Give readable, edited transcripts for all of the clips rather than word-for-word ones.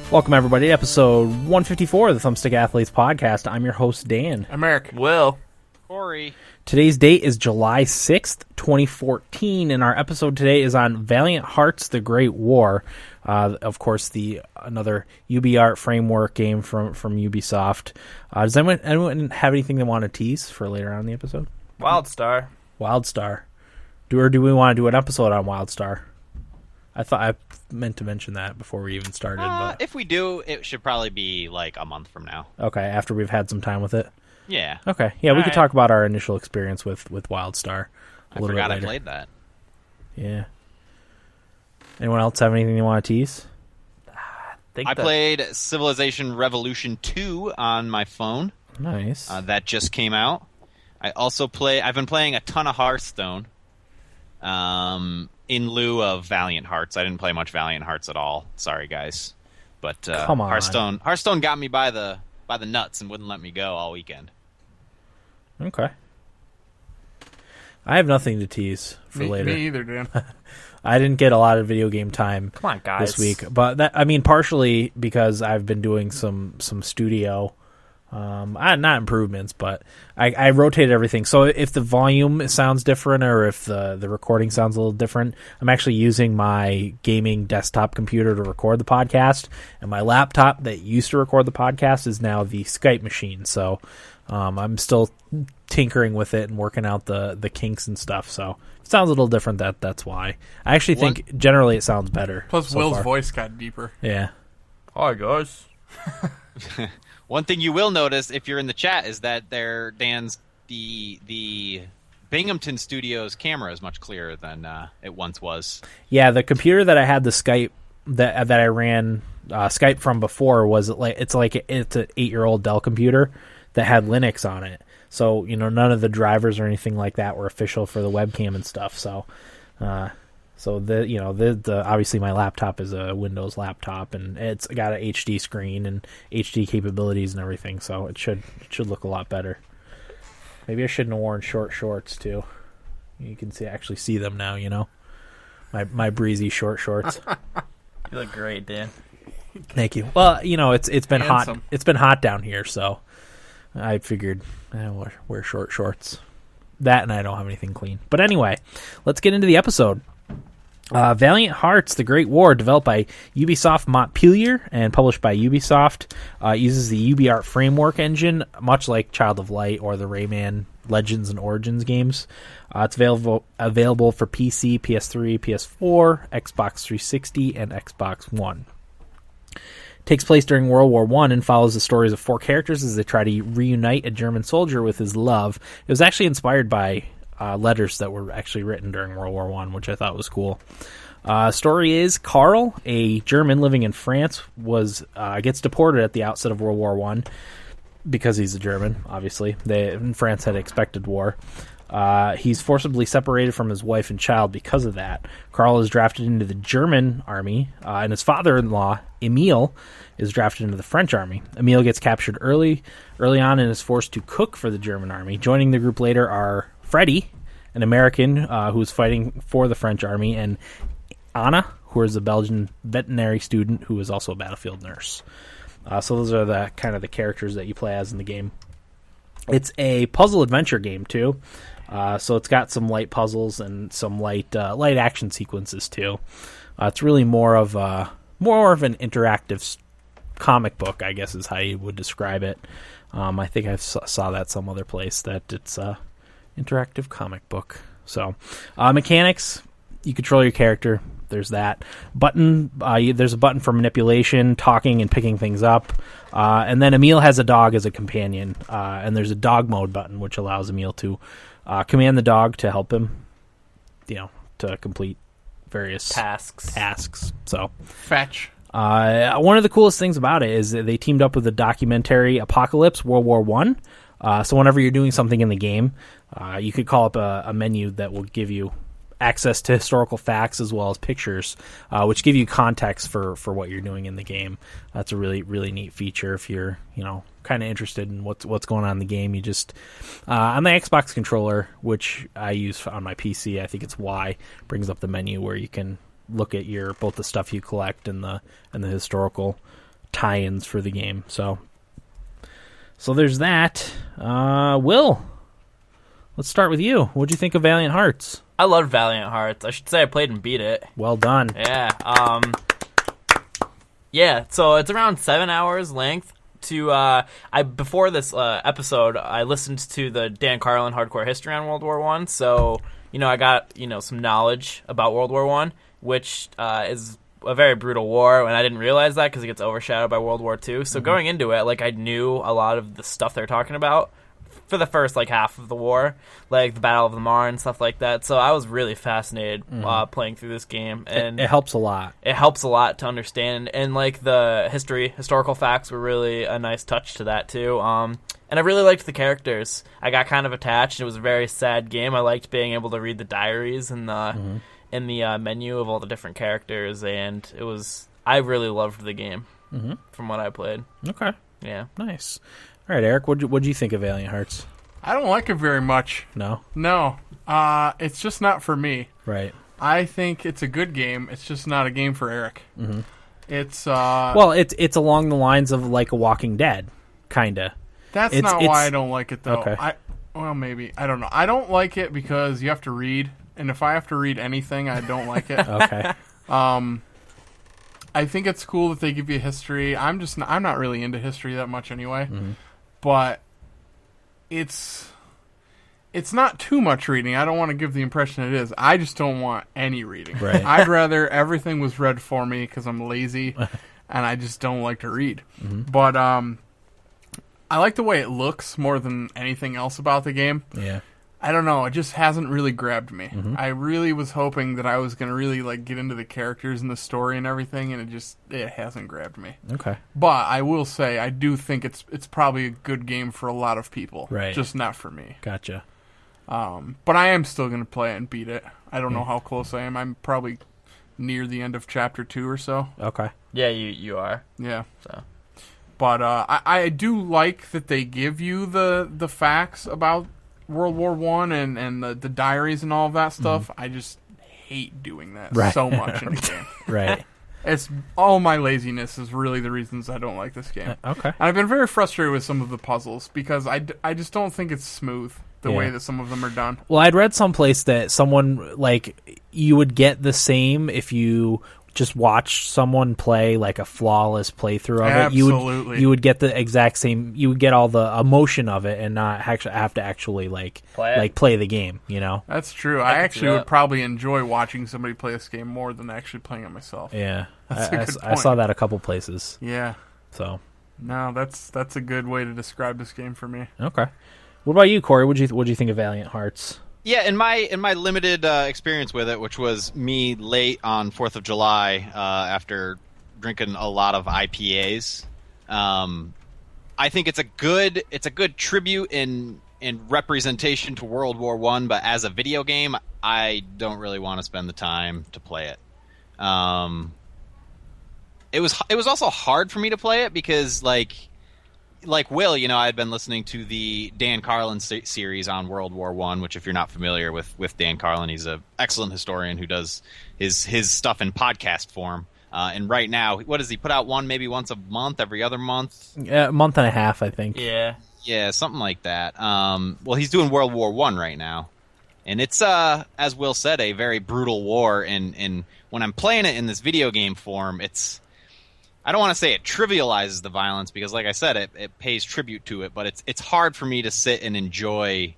Welcome, everybody, to episode 154 of the Thumbstick Athletes podcast. I'm your host, Dan. I'm Eric. Will. Corey. Today's date is July 6th, 2014, and our episode today is on Valiant Hearts, The Great War. Of course, another UbiArt framework game from Ubisoft. Does anyone have anything they want to tease for later on in the episode? WildStar. Do we want to do an episode on WildStar? I meant to mention that before we even started. But if we do, it should probably be like a month from now. Okay, after we've had some time with it? Yeah. Okay, yeah, we could talk about our initial experience with WildStar a little bit later. I played that. Yeah. Anyone else have anything they want to tease? I played Civilization Revolution 2 on my phone. Nice. That just came out. I've been playing a ton of Hearthstone. In lieu of Valiant Hearts. I didn't play much Valiant Hearts at all. Sorry, guys. But Come on. Hearthstone got me by the nuts and wouldn't let me go all weekend. Okay. I have nothing to tease for later. Me either, Dan. I didn't get a lot of video game time this week. But partially because I've been doing some studio not improvements, but I rotated everything. So if the volume sounds different or if the recording sounds a little different, I'm actually using my gaming desktop computer to record the podcast, and my laptop that used to record the podcast is now the Skype machine. So I'm still tinkering with it and working out the kinks and stuff. So it sounds a little different. That's why. I actually think generally it sounds better. Plus Will's voice got deeper. Yeah. Hi, guys. One thing you will notice if you're in the chat is that Dan's the Binghamton Studios camera is much clearer than it once was. Yeah, the computer that I had the Skype that I ran Skype from before it's an 8-year-old Dell computer that had Linux on it. So none of the drivers or anything like that were official for the webcam and stuff. So. Obviously my laptop is a Windows laptop and it's got an HD screen and HD capabilities and everything, so it should look a lot better. Maybe I shouldn't have worn short shorts too. You can actually see them now, my breezy short shorts. You look great, Dan. Thank you. Well, it's been hot. It's been hot down here, so I figured I'll wear short shorts. That and I don't have anything clean. But anyway, let's get into the episode. Valiant Hearts, The Great War, developed by Ubisoft Montpelier and published by Ubisoft, uses the UbiArt framework engine, much like Child of Light or the Rayman Legends and Origins games. It's available for PC, PS3, PS4, Xbox 360, and Xbox One. Takes place during World War I and follows the stories of 4 characters as they try to reunite a German soldier with his love. It was actually inspired by letters that were actually written during World War I, which I thought was cool. Story is Karl, a German living in France, gets deported at the outset of World War I because he's a German, obviously. France had expected war. He's forcibly separated from his wife and child because of that. Karl is drafted into the German army, and his father-in-law, Emil, is drafted into the French army. Emil gets captured early on and is forced to cook for the German army. Joining the group later are Freddy, an American who is fighting for the French army, and Anna, who is a Belgian veterinary student who is also a battlefield nurse. So those are the kind of the characters that you play as in the game. It's a puzzle adventure game too, so it's got some light puzzles and some light action sequences too. It's really more of an interactive comic book, I guess is how you would describe it. I think I saw that some other place that it's interactive comic book. So mechanics, you control your character. There's that button. There's a button for manipulation, talking, and picking things up. And then Emil has a dog as a companion. And there's a dog mode button, which allows Emil to command the dog to help him, to complete various tasks. So fetch. One of the coolest things about it is that they teamed up with the documentary Apocalypse World War One. So whenever you're doing something in the game, you could call up a menu that will give you access to historical facts as well as pictures, which give you context for what you're doing in the game. That's a really, really neat feature if you're, kind of interested in what's going on in the game. You just on the Xbox controller, which I use on my PC, I think it's Y, brings up the menu where you can look at both the stuff you collect and the historical tie-ins for the game. So there's that. Will, let's start with you. What'd you think of Valiant Hearts? I loved Valiant Hearts. I should say I played and beat it. Well done. Yeah. Yeah. So it's around 7 hours length. Before this episode, I listened to the Dan Carlin Hardcore History on World War One. So I got some knowledge about World War One, which is a very brutal war, and I didn't realize that because it gets overshadowed by World War II. So going into it, I knew a lot of the stuff they're talking about for the first half of the war, like the Battle of the Marne and stuff like that. So I was really fascinated playing through this game, and it helps a lot. It helps a lot to understand, and the historical facts were really a nice touch to that too. And I really liked the characters. I got kind of attached. It was a very sad game. I liked being able to read the diaries and the menu of all the different characters, and I really loved the game from what I played. Okay. Yeah. Nice. All right, Eric, what'd you think of Valiant Hearts? I don't like it very much. No? No. It's just not for me. Right. I think it's a good game. It's just not a game for Eric. Mm-hmm. It's it's along the lines of a Walking Dead, kinda. That's not why I don't like it, though. Okay. Maybe. I don't know. I don't like it because you have to read, and if I have to read anything, I don't like it. Okay. I think it's cool that they give you history. I'm not really into history that much anyway. But it's not too much reading. I don't want to give the impression it is. I just don't want any reading. Right. I'd rather everything was read for me because I'm lazy and I just don't like to read. But I like the way it looks more than anything else about the game. Yeah. I don't know. It just hasn't really grabbed me. I really was hoping that I was going to really get into the characters and the story and everything, and it hasn't grabbed me. Okay. But I will say I do think it's probably a good game for a lot of people. Right. Just not for me. Gotcha. But I am still going to play it and beat it. I don't know how close I am. I'm probably near the end of Chapter 2 or so. Okay. Yeah, you are. Yeah. So. But I do like that they give you the facts about World War One and the diaries and all of that stuff. I just hate doing that so much in the game. Right. It's all my laziness is really the reasons I don't like this game. Okay. And I've been very frustrated with some of the puzzles because I just don't think it's smooth the way that some of them are done. Well, I'd read someplace that someone you would get the same if you just watched someone play a flawless playthrough of Absolutely. it. You would get the exact same. You would get all the emotion of it and not have to actually play the game. That's true. I actually would probably enjoy watching somebody play this game more than actually playing it myself. Yeah, that's a good point. I saw that a couple places. Yeah. So. No, that's a good way to describe this game for me. Okay. What about you, Corey? What'd you think of Valiant Hearts? Yeah, in my limited experience with it, which was me late on 4th of July after drinking a lot of IPAs, I think it's a good tribute in representation to World War One. But as a video game, I don't really want to spend the time to play it. It was also hard for me to play it because like Will, I had been listening to the Dan Carlin series on World War One, which if you're not familiar with Dan Carlin, he's an excellent historian who does his stuff in podcast form. And right now, what does he put out? One maybe once a month, every other month? A month and a half, I think. Yeah, something like that. Well, he's doing World War One right now, and it's as Will said, a very brutal war. And when I'm playing it in this video game form, I don't want to say it trivializes the violence because, like I said, it pays tribute to it, but it's hard for me to sit and enjoy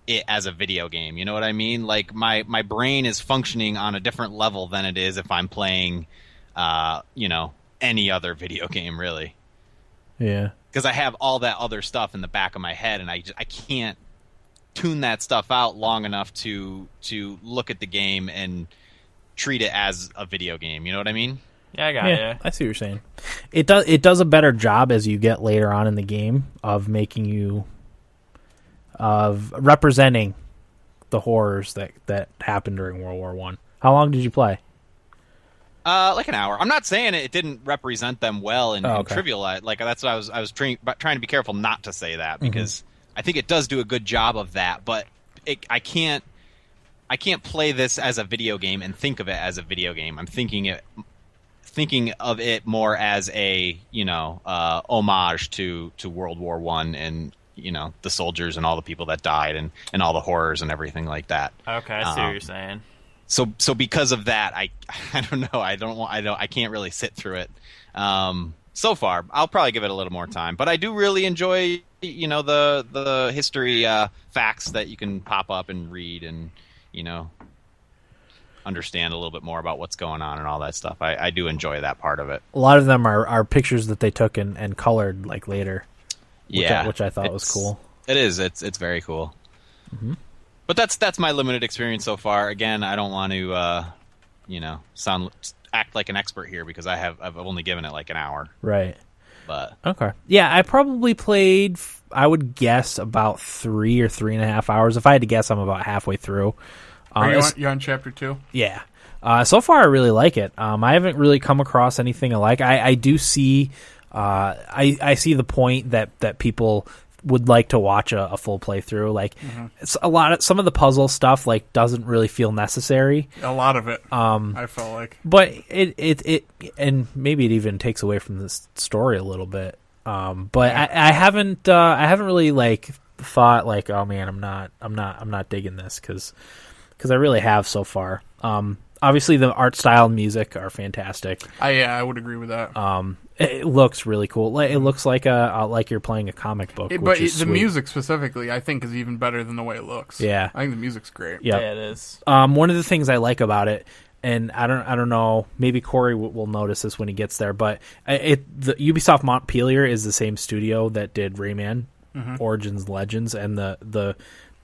it as a video game. You know what I mean? Like my brain is functioning on a different level than it is if I'm playing, any other video game, really. Yeah. Because I have all that other stuff in the back of my head, and I tune that stuff out long enough to look at the game and treat it as a video game. You know what I mean? Yeah, I got you. I see what you're saying. It does a better job as you get later on in the game of making you of representing the horrors that happened during World War One. How long did you play? Like an hour. I'm not saying it didn't represent them well and trivialize. Like that's what I was trying to be careful not to say that, because I think it does do a good job of that. But I can't play this as a video game and think of it as a video game. I'm thinking of it more as a homage to World War One and the soldiers and all the people that died and all the horrors and everything like that. Okay, I see what you're saying. So because of that, I don't know. I can't really sit through it. So far, I'll probably give it a little more time. But I do really enjoy the history facts that you can pop up and read and understand a little bit more about what's going on and all that stuff. I do enjoy that part of it. A lot of them are pictures that they took and colored like later. Which I thought was cool. It is. It's very cool. Mm-hmm. But that's my limited experience so far. Again, I don't want to act like an expert here because I've only given it like an hour. Right. But okay. Yeah, I probably played, I would guess, about 3 or 3.5 hours. If I had to guess, I'm about halfway through. Are you on chapter 2? Yeah. So far, I really like it. I haven't really come across anything I like. I do see, I see the point that people would like to watch a full playthrough. Like it's some of the puzzle stuff like doesn't really feel necessary. A lot of it, I felt like. But it and maybe it even takes away from the story a little bit. But I haven't really like thought like, oh man, I'm not digging this because I really have so far. Obviously, the art style and music are fantastic. I would agree with that. It looks really cool. It looks like you're playing a comic book. But the music specifically, I think, is even better than the way it looks. Yeah, I think the music's great. Yep. Yeah, it is. One of the things I like about it, and I don't know, maybe Corey will notice this when he gets there, but the Ubisoft Montpelier is the same studio that did Rayman, Origins Legends, and the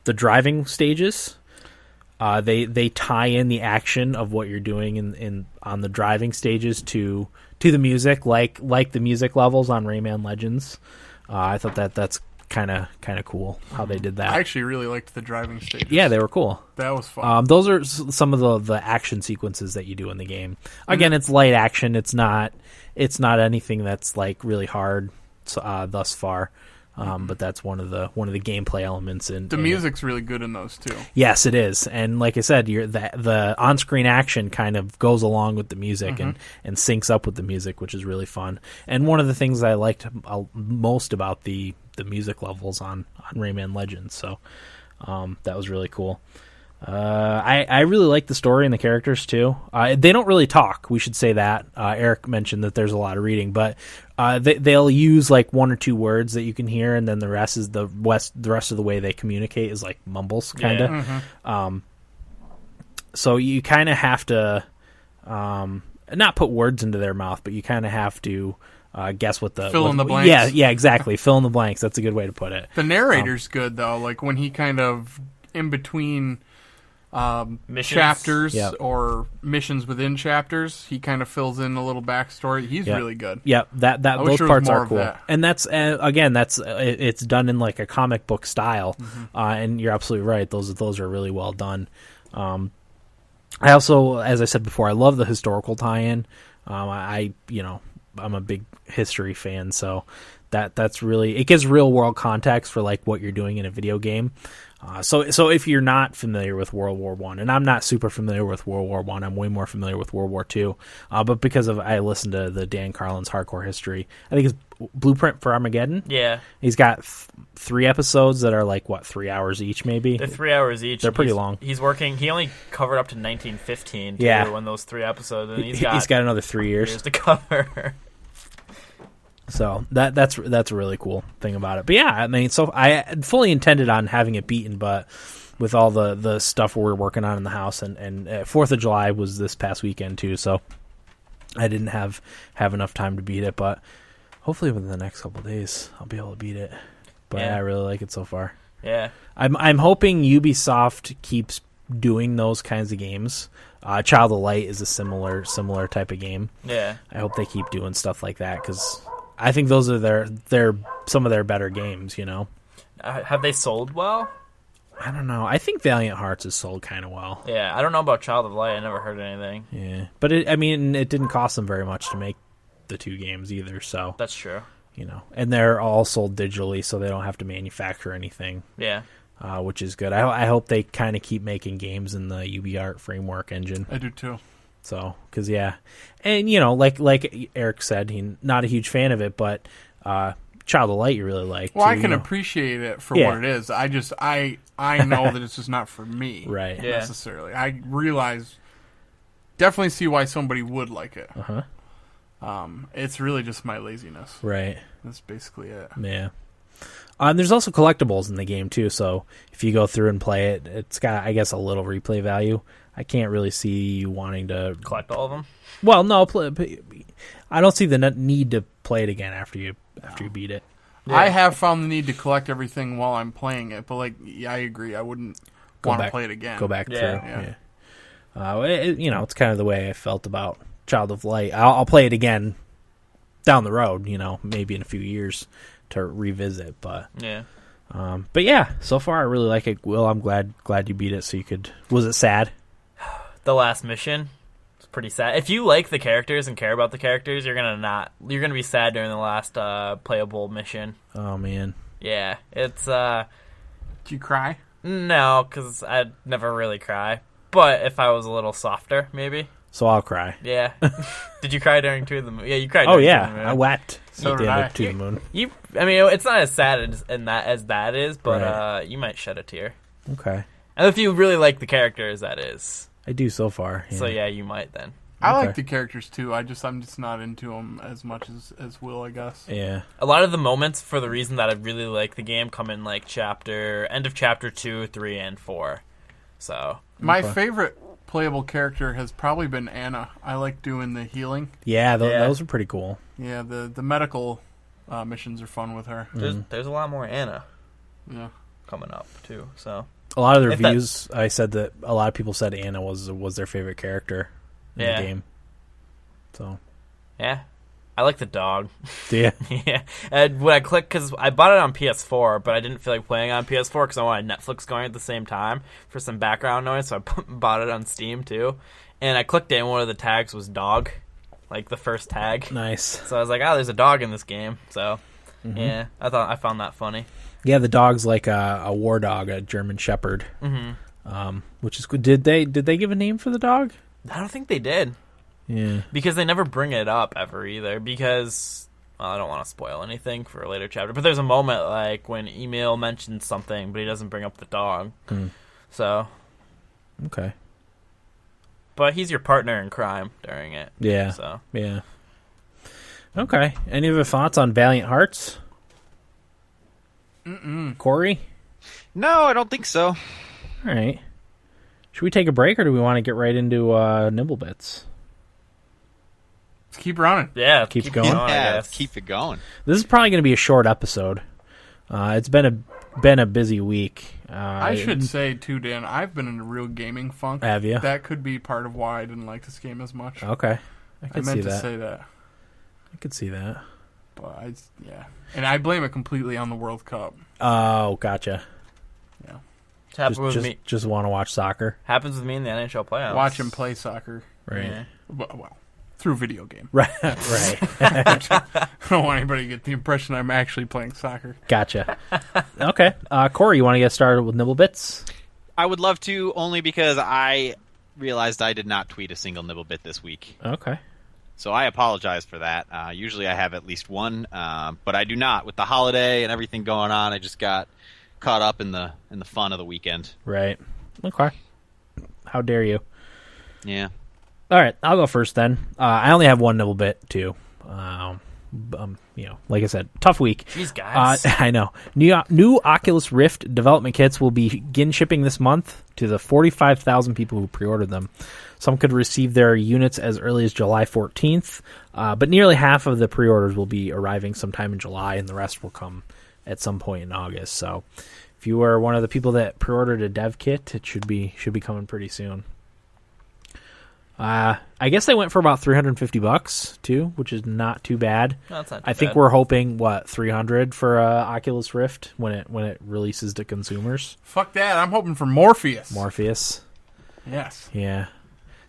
driving stages. They tie in the action of what you're doing in on the driving stages to the music, like the music levels on Rayman Legends. I thought that's kind of cool how they did that. I actually really liked the driving stages. Yeah, they were cool. That was fun. Those are some of the action sequences that you do in the game. Again, it's light action. It's not anything that's like really hard thus far. But that's one of the gameplay elements. The music's really good in those too. Yes, it is, and like I said, the on-screen action kind of goes along with the music and syncs up with the music, which is really fun. And one of the things I liked most about the music levels on Rayman Legends, so that was really cool. I really like the story and the characters too. They don't really talk. We should say that. Eric mentioned that there's a lot of reading, but they'll use like 1 or 2 words that you can hear, and then the rest is the rest of the way they communicate is like mumbles, kind of. Yeah. So you kind of have to not put words into their mouth, but you kind of have to guess what fill in the blanks. Yeah, exactly. Fill in the blanks. That's a good way to put it. The narrator's good though. Like when he kind of in between chapters or missions within chapters, he kind of fills in a little backstory. He's really good. Yep, those parts are cool. And that's again, it's done in like a comic book style. And you're absolutely right. Those are really well done. I also, as I said before, I love the historical tie-in. I'm a big history fan, so that's really, it gives real world context for like what you're doing in a video game. So if you're not familiar with World War I, and I'm not super familiar with World War I, I'm way more familiar with World War II, but because I listened to the Dan Carlin's Hardcore History, I think it's Blueprint for Armageddon. Yeah. He's got 3 episodes that are like, 3 hours each maybe? They're 3 hours each. They're pretty long. He only covered up to 1915 too, in those 3 episodes, and he's got another 3 years to cover. So that's a really cool thing about it. But yeah, I mean, so I fully intended on having it beaten, but with all the stuff we're working on in the house, and 4th of July was this past weekend too, so I didn't have enough time to beat it. But hopefully within the next couple of days, I'll be able to beat it. But I really like it so far. Yeah. I'm hoping Ubisoft keeps doing those kinds of games. Child of Light is a similar type of game. Yeah. I hope they keep doing stuff like that because I think those are their some of their better games. You know. Have they sold well? I don't know. I think Valiant Hearts has sold kind of well. Yeah, I don't know about Child of Light. I never heard anything. Yeah, but it didn't cost them very much to make the two games either. So that's true. You know, and they're all sold digitally, so they don't have to manufacture anything. Yeah. Which is good. I hope they kind of keep making games in the UbiArt framework engine. I do too. So, because and you know, like Eric said, he's not a huge fan of it, but Child of Light you really like. Well, too, I can appreciate it for what it is. I know that it's just not for me, right? Necessarily. I definitely see why somebody would like it. It's really just my laziness, right? That's basically it. Yeah. There's also collectibles in the game too, so if you go through and play it, it's got, I guess, a little replay value. I can't really see you wanting to collect all of them. Well, no, I don't see the need to play it again after you beat it. Yeah. I have found the need to collect everything while I'm playing it, but I agree. I wouldn't want to play it again. Go back through. Yeah. It's kind of the way I felt about Child of Light. I'll play it again down the road. Maybe in a few years to revisit, but so far I really like it. Will, I'm glad you beat it. So you could. Was it sad? The last mission. Pretty sad. If you like the characters and care about the characters, you're gonna be sad during the last playable mission. Oh man. Yeah, it's. Did you cry? No, because I'd never really cry. But if I was a little softer, maybe. So I'll cry. Yeah. Did you cry during Two of the Moon? Yeah, you cried. Oh yeah, I wept. So at the end of Two of the Moon. It's not as sad as that is, but you might shed a tear. Okay. And if you really like the characters, that is. I do so far. Yeah. So yeah, you might then. I like the characters too. I'm just not into them as much as Will, I guess. Yeah. A lot of the moments, for the reason that I really like the game, come in like end of chapter 2, 3, and 4. So my favorite playable character has probably been Anna. I like doing the healing. Yeah, those are pretty cool. Yeah, the medical missions are fun with her. There's a lot more Anna. Yeah. Coming up too. So. A lot of the reviews, I said that a lot of people said Anna was their favorite character in the game. So, yeah, I like the dog. Do you? Yeah. And when I clicked, because I bought it on PS4, but I didn't feel like playing on PS4 because I wanted Netflix going at the same time for some background noise, so I bought it on Steam too. And I clicked it, and one of the tags was dog, like the first tag. Nice. So I was like, there's a dog in this game. So, yeah, I found that funny. Yeah, the dog's like a war dog, a German Shepherd, which is good. Did they give a name for the dog? I don't think they did. Yeah, because they never bring it up ever either. Because I don't want to spoil anything for a later chapter, but there's a moment like when Emil mentions something, but he doesn't bring up the dog. So, okay. But he's your partner in crime during it. Yeah. So yeah. Okay. Any other thoughts on Valiant Hearts? Corey? No, I don't think so. All right. Should we take a break, or do we want to get right into Nibblebits? Let's keep running. Yeah, keep going. Let's keep it going. This is probably going to be a short episode. It's been a busy week. I should say too, Dan, I've been in a real gaming funk. Have you? That could be part of why I didn't like this game as much. Okay, I meant to say that. I could see that. But and I blame it completely on the World Cup. Oh, gotcha. Yeah, it happens with me. Just want to watch soccer. Happens with me in the NHL playoffs. Watch him play soccer. Right. Yeah. Well, through video game. Right. Right. I don't want anybody to get the impression I'm actually playing soccer. Gotcha. Okay, Corey, you want to get started with Nibblebits? I would love to, only because I realized I did not tweet a single Nibblebit this week. Okay. So I apologize for that. Usually I have at least one, but I do not. With the holiday and everything going on, I just got caught up in the fun of the weekend. Right. Okay. How dare you? Yeah. All right, I'll go first then. I only have one Nibblebit too. Like I said, tough week. Jeez, guys. I know. New Oculus Rift development kits will begin shipping this month to the 45,000 people who pre-ordered them. Some could receive their units as early as July 14th, but nearly half of the pre-orders will be arriving sometime in July, and the rest will come at some point in August. So if you were one of the people that pre-ordered a dev kit, it should be coming pretty soon. I guess they went for about $350 too, which is not too bad. No, that's not too I think bad. we're hoping $300 for Oculus Rift when it releases to consumers. Fuck that! I'm hoping for Morpheus. Morpheus. Yes. Yeah.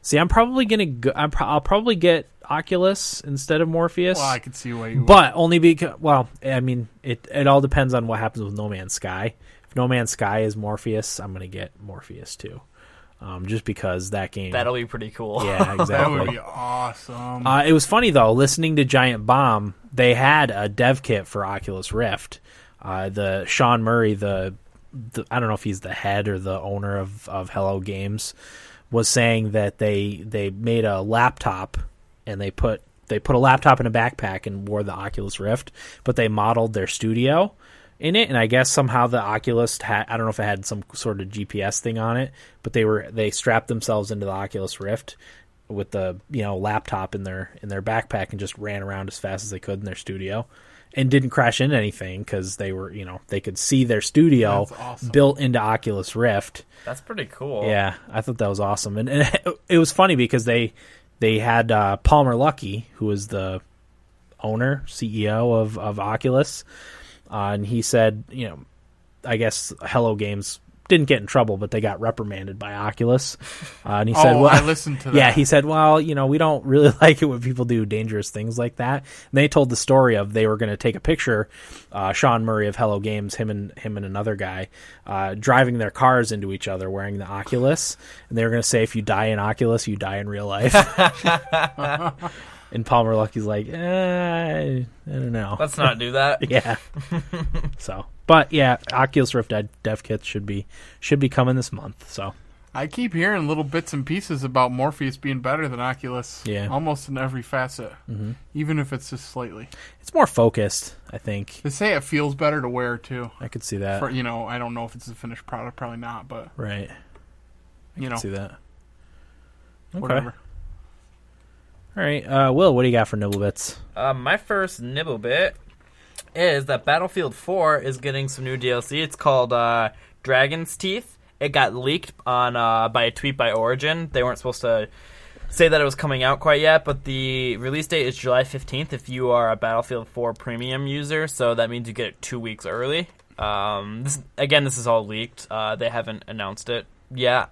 See, I'm probably gonna go. I'll probably get Oculus instead of Morpheus. Well, I could see why you would. But only because, well, I mean, it all depends on what happens with No Man's Sky. If No Man's Sky is Morpheus, I'm gonna get Morpheus too. Just because that game... That'll be pretty cool. Yeah, exactly. That would be awesome. It was funny, though, listening to Giant Bomb, they had a dev kit for Oculus Rift. The Sean Murray, the I don't know if he's the head or the owner of Hello Games, was saying that they made a laptop, and they put a laptop in a backpack and wore the Oculus Rift, but they modeled their studio in it, and I guess somehow the Oculus I don't know if it had some sort of GPS thing on it, but they strapped themselves into the Oculus Rift with the laptop in their backpack and just ran around as fast as they could in their studio, and didn't crash into anything because they were they could see their studio awesome. built into Oculus Rift. That's pretty cool. Yeah, I thought that was awesome, and it was funny because they had Palmer Luckey, who was the owner CEO of Oculus. And he said, I guess Hello Games didn't get in trouble, but they got reprimanded by Oculus. And he said, "Well, I listened to that." Yeah, he said, "Well, we don't really like it when people do dangerous things like that." And they told the story of they were going to take a picture, Sean Murray of Hello Games, him and another guy, driving their cars into each other wearing the Oculus, and they were going to say, "If you die in Oculus, you die in real life." And Palmer Luckey's like, I don't know. Let's not do that. Yeah. But yeah, Oculus Rift dev kits should be coming this month. So I keep hearing little bits and pieces about Morpheus being better than Oculus. Yeah. Almost in every facet, even if it's just slightly. it's more focused, I think. They say it feels better to wear too. I could see that. For, I don't know if it's a finished product, probably not, but Right. I could see that. Okay. whatever. All right, Will, what do you got for nibble bits? My first nibble bit is that Battlefield 4 is getting some new DLC. It's called Dragon's Teeth. It got leaked on by a tweet by Origin. They weren't supposed to say that it was coming out quite yet, but the release date is July 15th if you are a Battlefield 4 premium user, so that means you get it 2 weeks early. This is all leaked. They haven't announced it yet.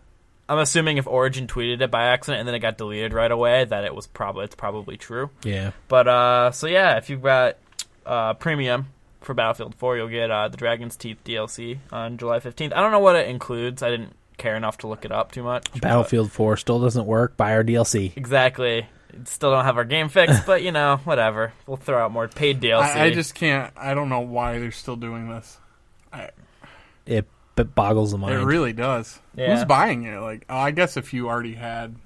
I'm assuming if Origin tweeted it by accident and then it got deleted right away, that it's probably true. Yeah. But if you've got premium for Battlefield 4, you'll get the Dragon's Teeth DLC on July 15th. I don't know what it includes. I didn't care enough to look it up too much. Battlefield 4 still doesn't work. Buy our DLC. Exactly. Still don't have our game fixed, but whatever. We'll throw out more paid DLC. I just can't. I don't know why they're still doing this. It boggles the mind. It really does. Yeah. Who's buying it? I guess if you already had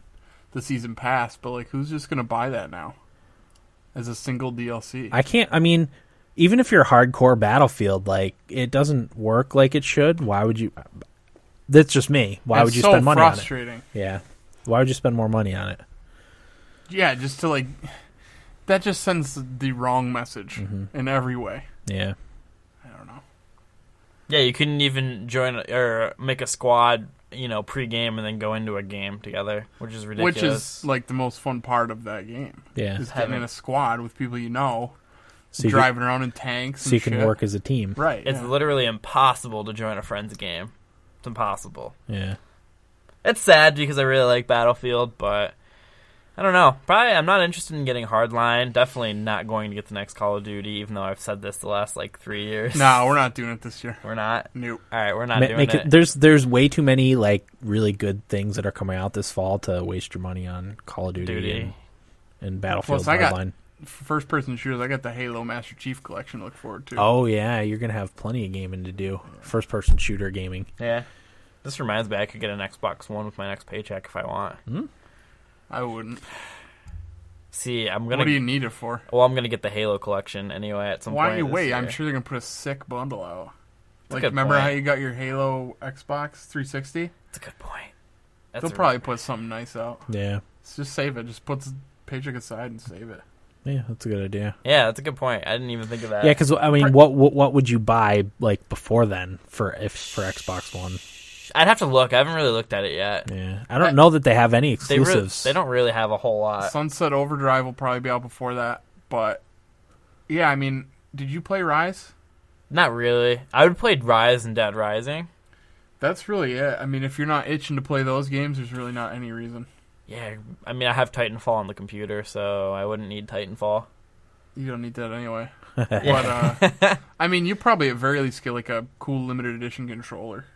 the season pass, but who's just gonna buy that now as a single DLC? I can't. I mean, even if you're hardcore Battlefield, it doesn't work like it should. Why would you? That's just me. Why would you spend money on it? Frustrating. Yeah. Why would you spend more money on it? Yeah, just to that just sends the wrong message in every way. Yeah. I don't know. Yeah, you couldn't even join or make a squad, pre-game and then go into a game together, which is ridiculous. Which is the most fun part of that game. Yeah. Is getting in a squad with people so driving around in tanks. So you can work as a team. Right. It's literally impossible to join a friend's game. It's impossible. Yeah. It's sad because I really like Battlefield, but I don't know. Probably I'm not interested in getting Hardline. Definitely not going to get the next Call of Duty, even though I've said this the last 3 years. No, we're not doing it this year. We're not? Nope. All right, we're not doing it. There's way too many really good things that are coming out this fall to waste your money on Call of Duty. And Battlefield Hardline. For first-person shooters, I got the Halo Master Chief Collection to look forward to. Oh, yeah. You're going to have plenty of gaming to do. First-person shooter gaming. Yeah. This reminds me I could get an Xbox One with my next paycheck if I want. I wouldn't. See, What do you need it for? Well, I'm going to get the Halo collection anyway at some point. Why don't you wait? Year. I'm sure they're going to put a sick bundle out. That's a good remember point. how you got your Halo Xbox 360? That's a good point. They'll probably put something nice out. Yeah. Just save it. Just put the paycheck aside and save it. Yeah, that's a good idea. Yeah, that's a good point. I didn't even think of that. Yeah, because I mean, what would you buy like before then for Xbox One? I'd have to look. I haven't really looked at it yet. Yeah, I don't know that they have any exclusives. They don't really have a whole lot. Sunset Overdrive will probably be out before that, but yeah, I mean, did you play Rise? Not really. I would play Rise and Dead Rising. That's really it. I mean, if you're not itching to play those games, there's really not any reason. Yeah, I mean, I have Titanfall on the computer, so I wouldn't need Titanfall. You don't need that anyway. But, I mean, you probably at very least get like a cool limited edition controller.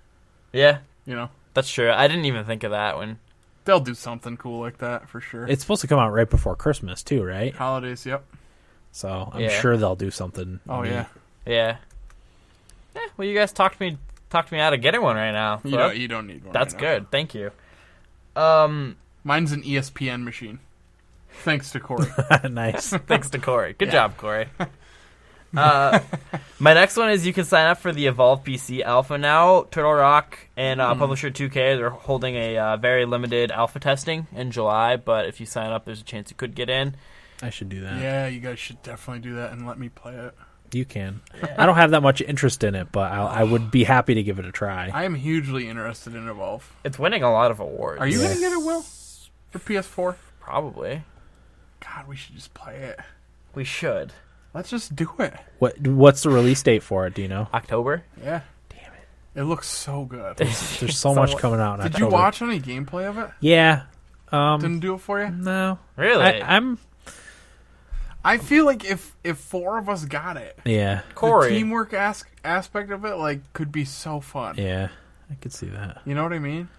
Yeah. You know? That's true. I didn't even think of that when... They'll do something cool like that, for sure. It's supposed to come out right before Christmas, too, right? Holidays, yep. So I'm sure they'll do something. Oh, yeah. Yeah. Well, you guys talked me out of getting one right now. You don't need one. That's right good. Now. Thank you. Mine's an ESPN machine. Thanks to Corey. Nice. Thanks to Corey. Good job, Corey. My next one is you can sign up for the Evolve PC Alpha now. Turtle Rock and publisher 2K, they're holding a very limited alpha testing in July, but if you sign up, there's a chance you could get in. I should do that. Yeah, you guys should definitely do that and let me play it. You can. Yeah. I don't have that much interest in it, but I would be happy to give it a try. I am hugely interested in Evolve. It's winning a lot of awards. Are you going to get it, Will? For PS4? Probably. God, we should just play it. We should. Let's just do it. What's the release date for it? Do you know? October? Yeah. Damn it. It looks so good. There's so much coming out in October. Did you watch any gameplay of it? Yeah. Didn't do it for you? No. Really? I feel like if four of us got it, yeah, Corey, the teamwork aspect of it could be so fun. Yeah, I could see that. You know what I mean?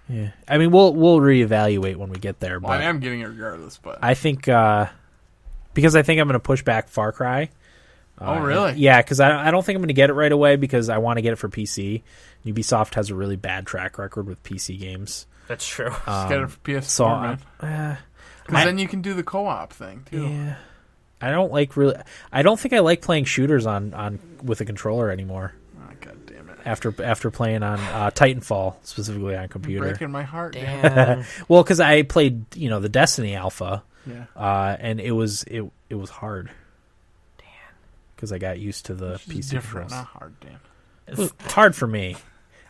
Yeah, I mean we'll reevaluate when we get there. Well, but I am getting it regardless, but I think because I think I'm going to push back Far Cry. Oh really? Yeah, because I don't think I'm going to get it right away because I want to get it for PC. Ubisoft has a really bad track record with PC games. That's true. Just get it for PS4, man. Because then you can do the co-op thing too. Yeah. I don't think I like playing shooters on with a controller anymore. Oh, God damn it. After playing on Titanfall, specifically on computer. You're breaking my heart. Damn. Well, because I played, the Destiny Alpha. Yeah. And it was hard. Damn. Because I got used to the PC different, controls. not hard, damn. It was hard for me.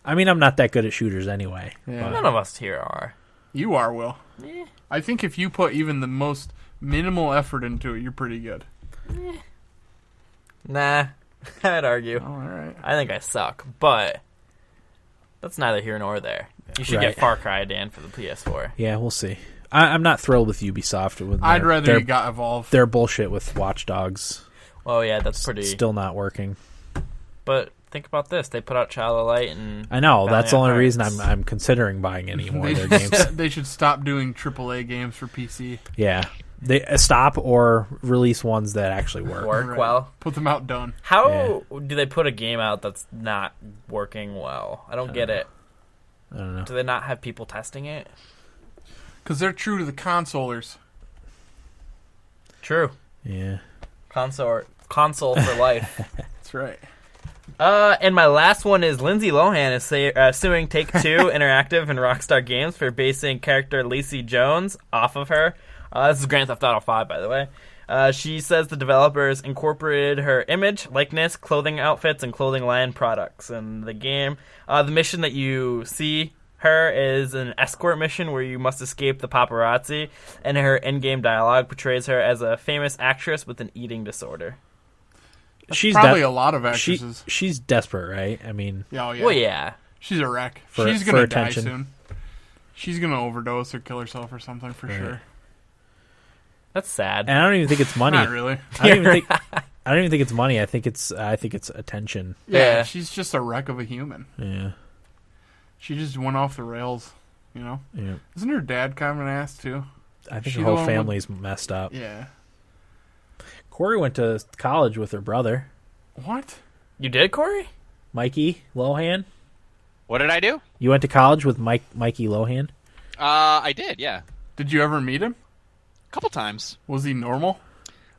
I mean, I'm not that good at shooters anyway. Yeah. None of us here are. You are, Will. Yeah. I think if you put even the most minimal effort into it, you're pretty good. Nah, I'd argue. Oh, all right. I think I suck, but that's neither here nor there. You should get Far Cry, Dan, for the PS4. Yeah, we'll see. I'm not thrilled with Ubisoft. I'd rather you got Evolve. Their bullshit with Watch Dogs. Oh yeah, that's pretty. Still not working. But think about this: they put out Child of Light, and I know Valiant that's the only Hearts. reason I'm considering buying any more of their games. They should stop doing AAA games for PC. Yeah, they stop or release ones that actually work. Work well. Put them out done. How do they put a game out that's not working well? I don't get it. I don't know. Do they not have people testing it? Because they're true to the consolers. True. Yeah. Console for life. That's right. And my last one is Lindsay Lohan is suing Take-Two Interactive and Rockstar Games for basing character Lacey Jones off of her. This is Grand Theft Auto 5, by the way. She says the developers incorporated her image, likeness, clothing outfits, and clothing line products in the game. The mission that you see her is an escort mission where you must escape the paparazzi, and her in-game dialogue portrays her as a famous actress with an eating disorder. She's probably a lot of actresses. She's desperate, right? I mean, yeah. Well, yeah. She's a wreck. for She's gonna die attention. soon. She's gonna overdose or kill herself or something for sure. That's sad. And I don't even think it's money. Not really. I don't even think it's money. I think it's attention. Yeah. She's just a wreck of a human. Yeah. She just went off the rails, Yeah. Isn't her dad kind of an ass too? I think her whole family's messed up. Yeah. Corey went to college with her brother. What? You did, Corey? Mikey Lohan? What did I do? You went to college with Mikey Lohan? I did, yeah. Did you ever meet him? A couple times. Was he normal?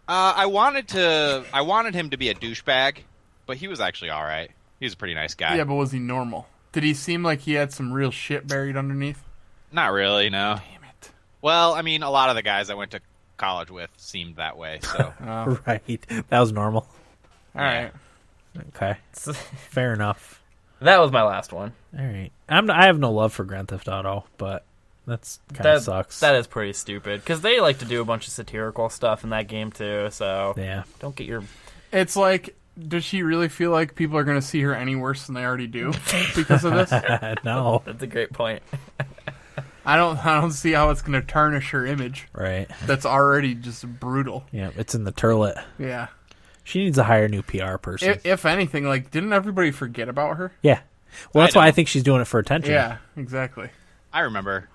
I wanted him to be a douchebag, but he was actually all right. He was a pretty nice guy. Yeah, but was he normal? Did he seem like he had some real shit buried underneath? Not really, no. Damn it. Well, I mean, a lot of the guys I went to college with seemed that way. So Right. That was normal. All right. Okay. Fair enough. That was my last one. All right. I have no love for Grand Theft Auto, but that's kind of sucks. That is pretty stupid because they like to do a bunch of satirical stuff in that game too. So yeah. Don't get your. It's like, does she really feel like people are going to see her any worse than they already do because of this? No. That's a great point. I don't see how it's going to tarnish her image. Right. That's already just brutal. Yeah, it's in the turlet. Yeah. She needs to hire a new PR person. If anything, like, didn't everybody forget about her? Yeah. Well, that's why I think she's doing it for attention. Yeah, exactly. I remember.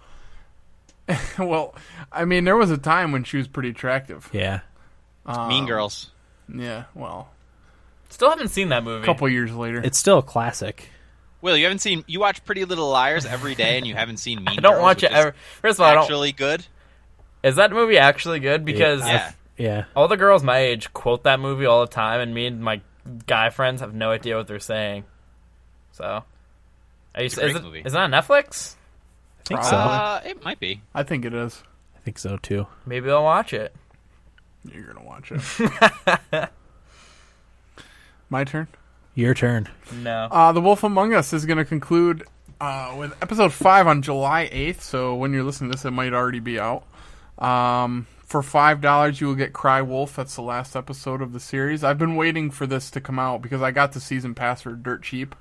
Well, I mean, there was a time when she was pretty attractive. Yeah. Mean Girls. Yeah, well. Still haven't seen that movie. A couple years later. It's still a classic. Will, you watch Pretty Little Liars every day and you haven't seen Mean Girls? I don't watch it ever. First of all, actually good? Is that movie actually good? Because Yeah. all the girls my age quote that movie all the time, and me and my guy friends have no idea what they're saying. So, It's a great movie. Is it on Netflix? I think so. It might be. I think it is. I think so, too. Maybe I'll watch it. You're going to watch it. My turn? Your turn. No. The Wolf Among Us is going to conclude with episode 5 on July 8th, so when you're listening to this, it might already be out. For $5, you will get Cry Wolf. That's the last episode of the series. I've been waiting for this to come out because I got the season pass for dirt cheap.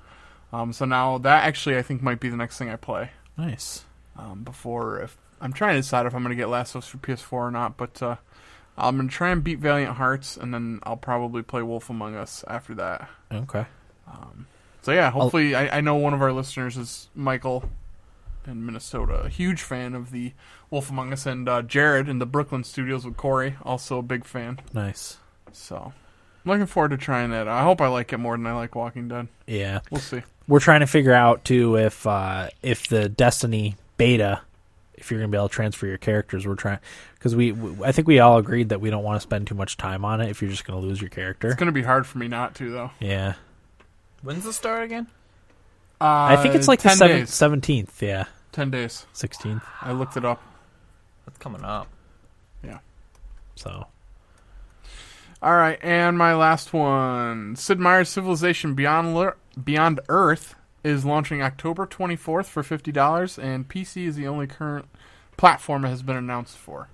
So now that actually I think might be the next thing I play. Nice. If I'm trying to decide if I'm going to get Last of Us for PS4 or not, but I'm going to try and beat Valiant Hearts, and then I'll probably play Wolf Among Us after that. Okay. So yeah, hopefully I know one of our listeners is Michael in Minnesota, a huge fan of the Wolf Among Us, and Jared in the Brooklyn studios with Corey, also a big fan. Nice. So I'm looking forward to trying that. I hope I like it more than I like Walking Dead. Yeah. We'll see. We're trying to figure out, too, if the Destiny beta, if you're going to be able to transfer your characters, we're trying... Because I think we all agreed that we don't want to spend too much time on it if you're just going to lose your character. It's going to be hard for me not to, though. Yeah. When's the start again? I think it's like 10 the days. 17th, yeah. 10 days. 16th. I looked it up. That's coming up. Yeah. So. All right, and my last one. Sid Meier's Civilization Beyond Earth is launching October 24th for $50, and PC is the only current platform it has been announced for.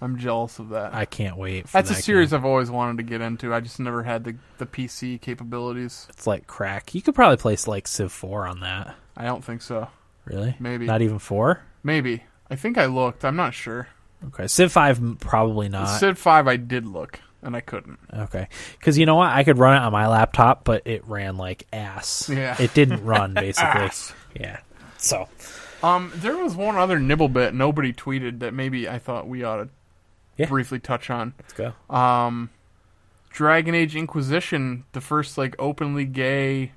I'm jealous of that. I can't wait for That's that a series game. I've always wanted to get into. I just never had the PC capabilities. It's like crack. You could probably play like Civ 4 on that. I don't think so. Really? Maybe. Not even 4? Maybe. I think I looked. I'm not sure. Okay. Civ 5, probably not. Civ 5, I did look, and I couldn't. Okay. Because you know what? I could run it on my laptop, but it ran like ass. Yeah. It didn't run, basically. Ass. Yeah. So. There was one other nibble bit nobody tweeted that maybe I thought we ought to briefly touch on. Let's go. Dragon Age Inquisition, the first like openly gay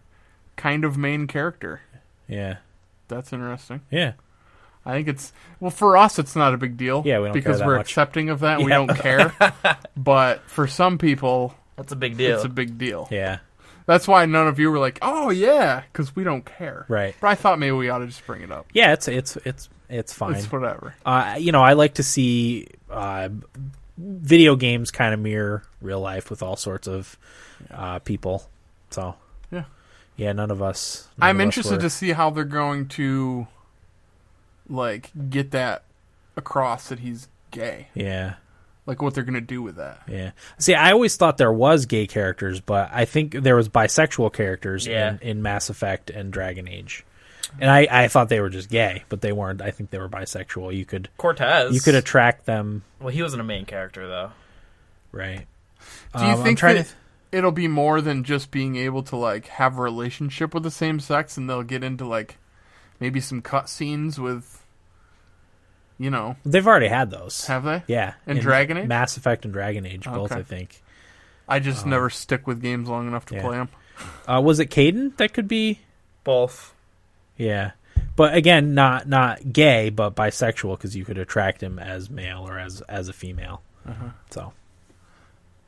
kind of main character. Yeah. That's interesting. Yeah. I think it's for us it's not a big deal. Yeah, we don't because care that we're much. accepting of that. We don't care. But for some people, That's a big deal. it's a big deal. Yeah. That's why none of you were like, "Oh yeah," because we don't care. Right. But I thought maybe we ought to just bring it up. Yeah, it's fine. It's whatever. I like to see video games kind of mirror real life with all sorts of people. So yeah, none of us. I'm interested to see how they're going to like get that across that he's gay. Yeah. Like what they're going to do with that. Yeah. See, I always thought there was gay characters, but I think there was bisexual characters in Mass Effect and Dragon Age. And I thought they were just gay, but they weren't. I think they were bisexual. You could attract them. Well, he wasn't a main character though. Right. Do you think that it'll be more than just being able to like have a relationship with the same sex, and they'll get into like maybe some cut scenes with, you know? They've already had those. Have they? Yeah. In Dragon Age? Mass Effect and Dragon Age, both, I think. I just never stick with games long enough to play them. Was it Caden that could be? Both. Yeah. But again, not gay, but bisexual, because you could attract him as male or as a female. So.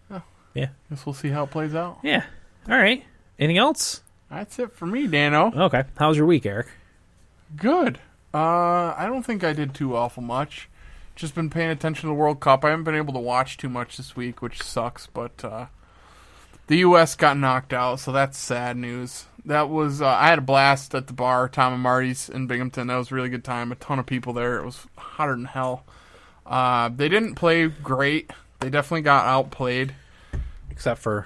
Oh. Yeah. Guess we'll see how it plays out. Yeah. All right. Anything else? That's it for me, Dano. Okay. How was your week, Eric? Good. I don't think I did too awful much. Just been paying attention to the World Cup. I haven't been able to watch too much this week, which sucks, but the U.S. got knocked out, so that's sad news. That was I had a blast at the bar, Tom and Marty's in Binghamton. That was a really good time. A ton of people there. It was hotter than hell. They didn't play great. They definitely got outplayed. Except for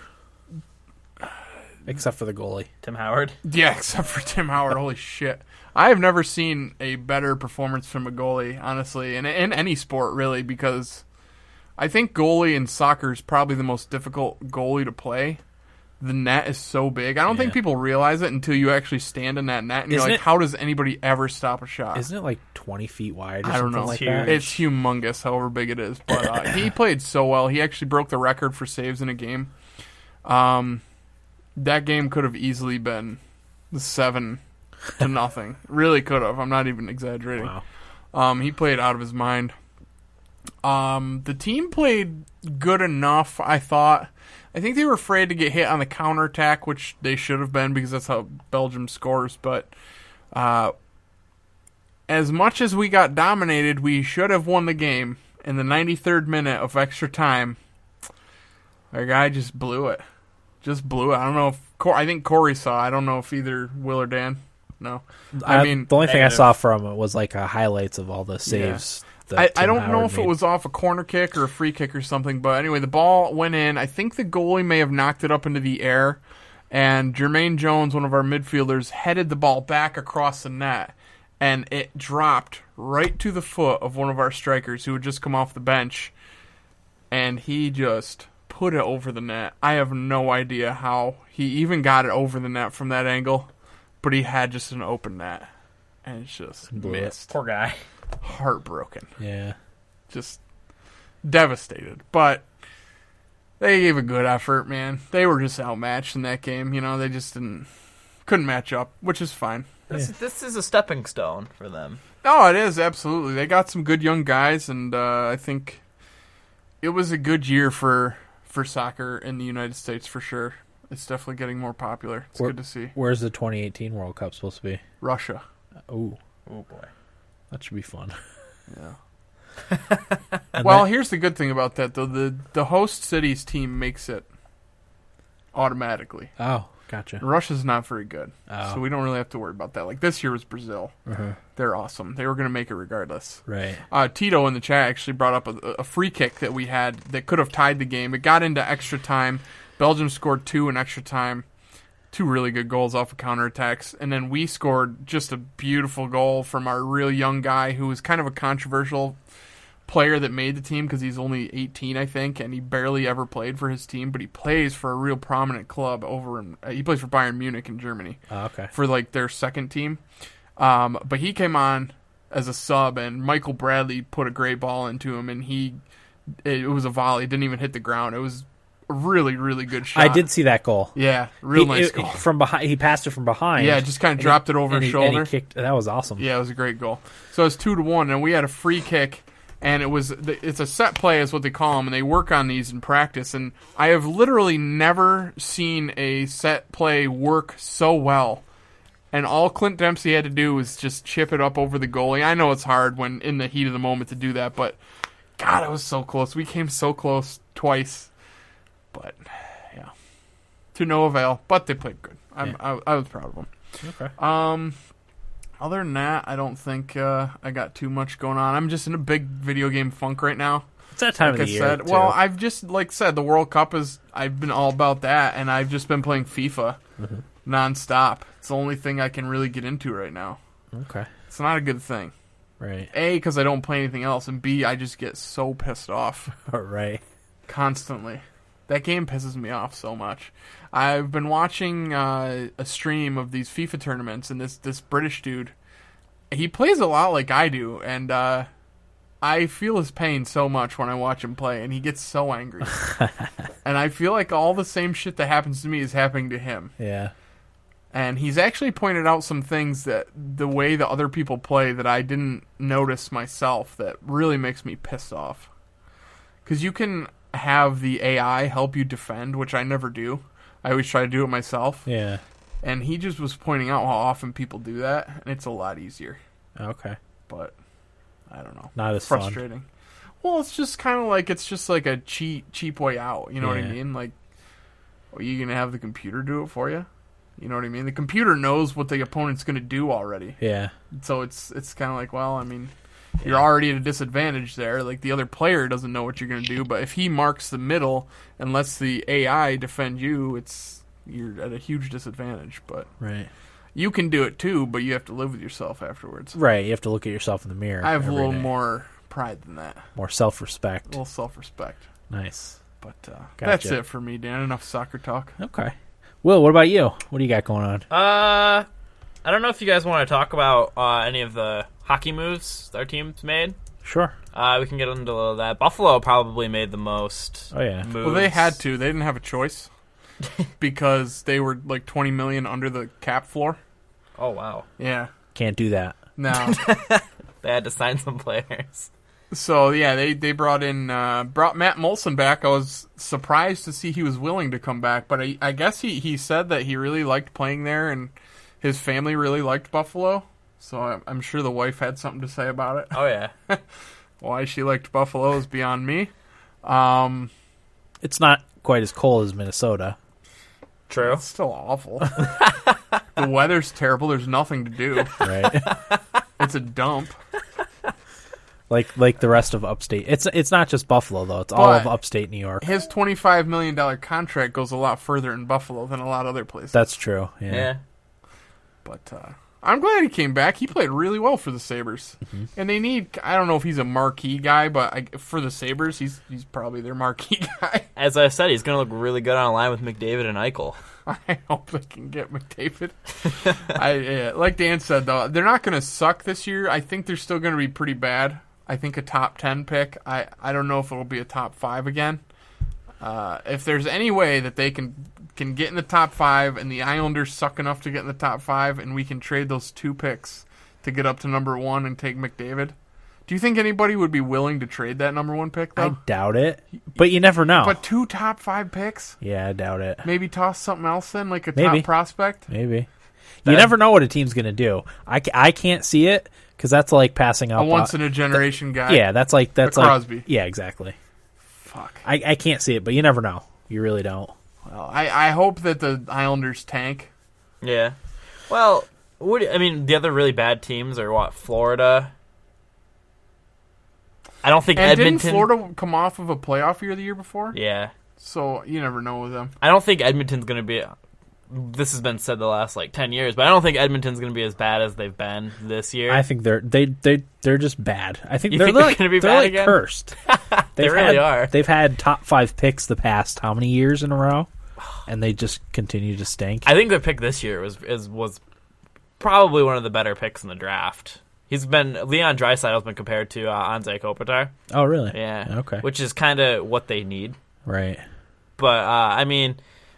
the goalie. Tim Howard? Yeah, except for Tim Howard. Holy shit. I have never seen a better performance from a goalie, honestly, in any sport, really, because I think goalie in soccer is probably the most difficult goalie to play. The net is so big. I don't think people realize it until you actually stand in that net, and you're like, how does anybody ever stop a shot? Isn't it like 20 feet wide or I don't something know. like that? It's humongous, however big it is. But he played so well. He actually broke the record for saves in a game. That game could have easily been 7-0. Really could have. I'm not even exaggerating. Wow. He played out of his mind. The team played good enough, I thought. I think they were afraid to get hit on the counterattack, which they should have been because that's how Belgium scores. But as much as we got dominated, we should have won the game. In the 93rd minute of extra time, our guy just blew it. Just blew it. I don't know if I think Corey saw. I don't know if either Will or Dan. No, I mean the only thing I saw from it was like highlights of all the saves. I don't know if it was off a corner kick or a free kick or something, but anyway, the ball went in. I think the goalie may have knocked it up into the air, and Jermaine Jones, one of our midfielders, headed the ball back across the net, and it dropped right to the foot of one of our strikers who had just come off the bench, and he just put it over the net. I have no idea how he even got it over the net from that angle, but he had just an open net, and it's just missed. Poor guy. Heartbroken. Yeah. Just devastated. But they gave a good effort, man. They were just outmatched in that game. You know, they just couldn't match up, which is fine. This is a stepping stone for them. Oh, it is, absolutely. They got some good young guys, and I think it was a good year for soccer in the United States for sure. It's definitely getting more popular. It's good to see. Where's the 2018 World Cup supposed to be? Russia. Oh boy. That should be fun. Yeah. Well, here's the good thing about that, though. The host city's team makes it automatically. Oh, gotcha. Russia's not very good, so we don't really have to worry about that. Like this year was Brazil. Uh-huh. They're awesome. They were going to make it regardless. Right. Tito in the chat actually brought up a free kick that we had that could have tied the game. It got into extra time. Belgium scored 2 in extra time. 2 really good goals off of counterattacks. And then we scored just a beautiful goal from our real young guy who was kind of a controversial player that made the team because he's only 18, I think, and he barely ever played for his team, but he plays for a real prominent club he plays for Bayern Munich in Germany. Oh, okay. For like their second team. But he came on as a sub, and Michael Bradley put a great ball into him, and it was a volley. It didn't even hit the ground. It was a really, really good shot. I did see that goal. Yeah, nice goal. From behind, he passed it from behind. Yeah, just kind of dropped it over his shoulder. And he kicked. That was awesome. Yeah, it was a great goal. So it's 2-1, and we had a free kick, and it's a set play is what they call them, and they work on these in practice. And I have literally never seen a set play work so well. And all Clint Dempsey had to do was just chip it up over the goalie. I know it's hard when in the heat of the moment to do that, but God, it was so close. We came so close twice. But, yeah, to no avail. But they played good. I was proud of them. Okay. Other than that, I don't think I got too much going on. I'm just in a big video game funk right now. It's that time of the year. Too. Well, I've just, said, the World Cup I've been all about that, and I've just been playing FIFA nonstop. It's the only thing I can really get into right now. Okay. It's not a good thing. Right. A, because I don't play anything else, and B, I just get so pissed off. All right. Constantly. That game pisses me off so much. I've been watching a stream of these FIFA tournaments, and this British dude, he plays a lot like I do, and I feel his pain so much when I watch him play, and he gets so angry. And I feel like all the same shit that happens to me is happening to him. Yeah. And he's actually pointed out some things that the way that other people play that I didn't notice myself that really makes me pissed off. Because you can have the AI help you defend, which I never do. I always try to do it myself. Yeah. And he just was pointing out how often people do that, and it's a lot easier. Okay. But I don't know. Not as frustrating. Well, it's just kind of like a cheap way out. You know what I mean? Like, are you gonna have the computer do it for you? You know what I mean? The computer knows what the opponent's gonna do already. Yeah. So it's kind of like, well, I mean, you're already at a disadvantage there. Like, the other player doesn't know what you're gonna do, but if he marks the middle and lets the AI defend you, you're at a huge disadvantage. But right. You can do it too, but you have to live with yourself afterwards. Right. You have to look at yourself in the mirror. I have a little more pride than that. More self-respect. A little self-respect. Nice. But gotcha. That's it for me, Dan. Enough soccer talk. Okay. Will, what about you? What do you got going on? I don't know if you guys want to talk about any of the hockey moves our team's made. Sure. We can get into that. Buffalo probably made the most. Oh yeah. Moves. Well, they had to. They didn't have a choice because they were like $20 million under the cap floor. Oh wow. Yeah. Can't do that. No. They had to sign some players. So yeah, they brought Matt Molson back. I was surprised to see he was willing to come back, but I guess he said that he really liked playing there and his family really liked Buffalo. So I'm sure the wife had something to say about it. Oh yeah. Why she liked Buffalo is beyond me. It's not quite as cold as Minnesota. True. It's still awful. The weather's terrible. There's nothing to do. Right. It's a dump. Like the rest of upstate. It's not just Buffalo though. It's all of upstate New York. His $25 million contract goes a lot further in Buffalo than a lot of other places. That's true. Yeah. But I'm glad he came back. He played really well for the Sabres. Mm-hmm. And they need, I don't know if he's a marquee guy, but for the Sabres, he's probably their marquee guy. As I said, he's going to look really good on a line with McDavid and Eichel. I hope they can get McDavid. Like Dan said, though, they're not going to suck this year. I think they're still going to be pretty bad. I think a top 10 pick. I don't know if it'll be a top 5 again. If there's any way that they can get in the top 5 and the Islanders suck enough to get in the top 5 and we can trade those 2 picks to get up to number 1 and take McDavid, do you think anybody would be willing to trade that number 1 pick, though? I doubt it, but you never know. But 2 top 5 picks? Yeah, I doubt it. Maybe toss something else in, like a top prospect? Maybe. You never know what a team's going to do. I can't see it because that's like passing up a once-in-a-generation guy. Yeah, that's like Crosby. Yeah, exactly. Fuck. I can't see it, but you never know. You really don't. Well, I hope that the Islanders tank. Yeah. Well, the other really bad teams are what? Florida. I don't think Edmonton. Didn't Florida come off of a playoff year the year before? Yeah. So you never know with them. I don't think Edmonton's going to be. This has been said the last 10 years, but I don't think Edmonton's going to be as bad as they've been this year. I think they're just bad. I think they're going to be bad again? Cursed. They really are. They've had top 5 picks the past how many years in a row, and they just continue to stink. I think their pick this year was probably one of the better picks in the draft. Leon Draisaitl's been compared to Anze Kopitar. Oh, really? Yeah. Okay. Which is kind of what they need. Right. But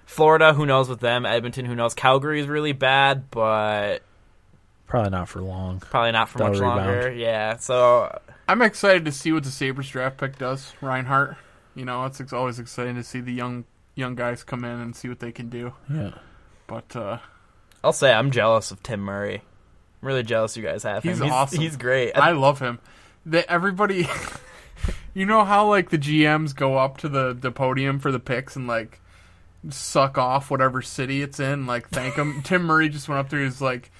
Florida, who knows with them? Edmonton, who knows? Calgary is really bad, but probably not for long. Probably not for much longer. Yeah. So I'm excited to see what the Sabres draft pick does. Reinhart. It's always exciting to see the young guys come in and see what they can do. Yeah. But I'll say I'm jealous of Tim Murray. I'm really jealous you guys have him. He's awesome. He's great. I love him. Everybody, you know how the GMs go up to the podium for the picks and suck off whatever city it's in, thank him. Tim Murray just went up there. He's like,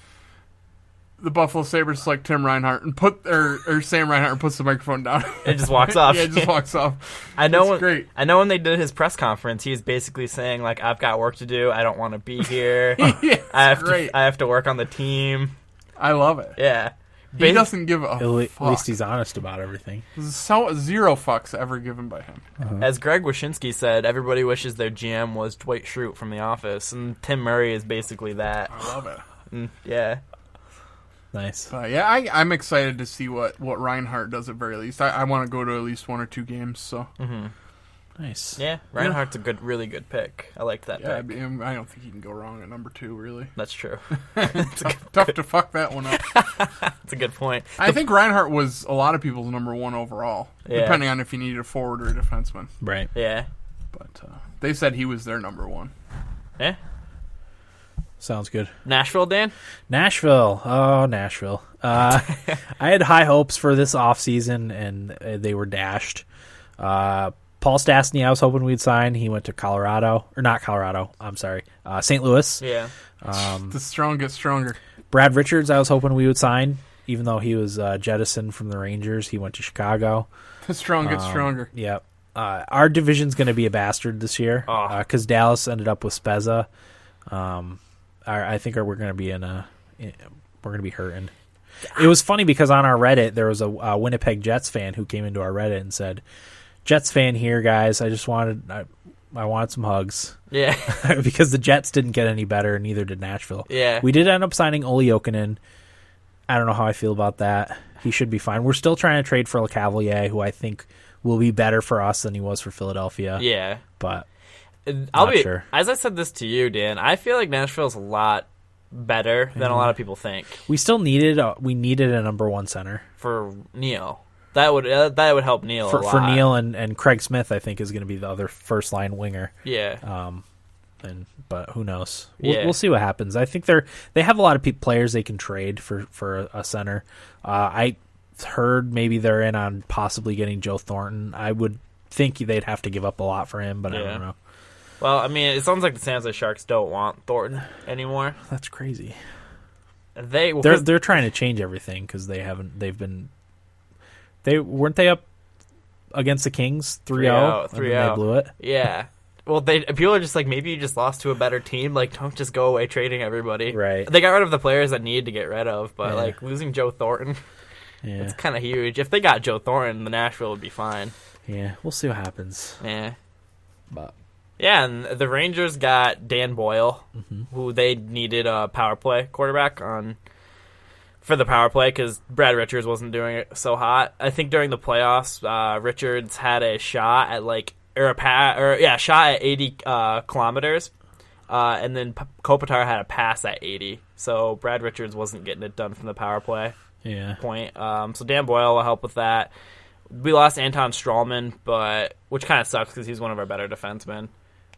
the Buffalo Sabres select Tim Reinhart and or Sam Reinhart and puts the microphone down. It just walks off. Yeah, it just walks off. I know. Great. I know when they did his press conference, he's basically saying I've got work to do. I don't want to be here. Yeah, I have to work on the team. I love it. Yeah. He doesn't give a fuck. At least he's honest about everything. Zero fucks ever given by him. Uh-huh. As Greg Wyshynski said, everybody wishes their GM was Dwight Schrute from The Office, and Tim Murray is basically that. I love it. Yeah. Nice. Yeah, I'm excited to see what Reinhart does at very least. I want to go to at least 1 or 2 games. So. Mm-hmm. Nice. Yeah, Reinhardt's a really good pick. I liked that pick. I don't think you can go wrong at number 2, really. That's true. Tough to fuck that one up. That's a good point. I think Reinhart was a lot of people's number 1 overall, depending on if you needed a forward or a defenseman. Right. Yeah. But they said he was their number 1. Yeah. Sounds good. Nashville, Dan? Nashville. Oh, Nashville. I had high hopes for this offseason, and they were dashed. Paul Stastny, I was hoping we'd sign. He went to Colorado. Or not Colorado. I'm sorry. St. Louis. Yeah. The strong get stronger. Brad Richards, I was hoping we would sign, even though he was jettisoned from the Rangers. He went to Chicago. The strong get stronger. Yep. Our division's going to be a bastard this year because Dallas ended up with Spezza. I think we're going to be we're going to be hurting. It was funny because on our Reddit there was a Winnipeg Jets fan who came into our Reddit and said, "Jets fan here, guys. I just wanted some hugs." Yeah, because the Jets didn't get any better, and neither did Nashville. Yeah, we did end up signing Olli Jokinen. I don't know how I feel about that. He should be fine. We're still trying to trade for LeCavalier, who I think will be better for us than he was for Philadelphia. Yeah, but sure. As I said this to you, Dan, I feel like Nashville's a lot better than a lot of people think. We still needed a number one center for Neil. That would help Neil a lot. For Neil and Craig Smith. I think is going to be the other first line winger. Yeah. But who knows? We'll see what happens. I think they have a lot of players they can trade for a center. I heard maybe they're in on possibly getting Joe Thornton. I would think they'd have to give up a lot for him, but I don't know. Well, I mean, it sounds like the San Jose Sharks don't want Thornton anymore. That's crazy. They're trying to change everything because weren't they up against the Kings 3-0 and then they blew it. Yeah. Well, people are just like, maybe you just lost to a better team. Like, don't just go away trading everybody. Right. They got rid of the players that needed to get rid of, but like losing Joe Thornton, it's kind of huge. If they got Joe Thornton, the Nashville would be fine. Yeah, we'll see what happens. Yeah. But yeah, and the Rangers got Dan Boyle, who they needed a power play quarterback for the power play because Brad Richards wasn't doing it so hot. I think during the playoffs, Richards had a shot at shot at 80 kilometers, and then Kopitar had a pass at 80. So Brad Richards wasn't getting it done from the power play point. So Dan Boyle will help with that. We lost Anton Strawman, which kind of sucks because he's one of our better defensemen.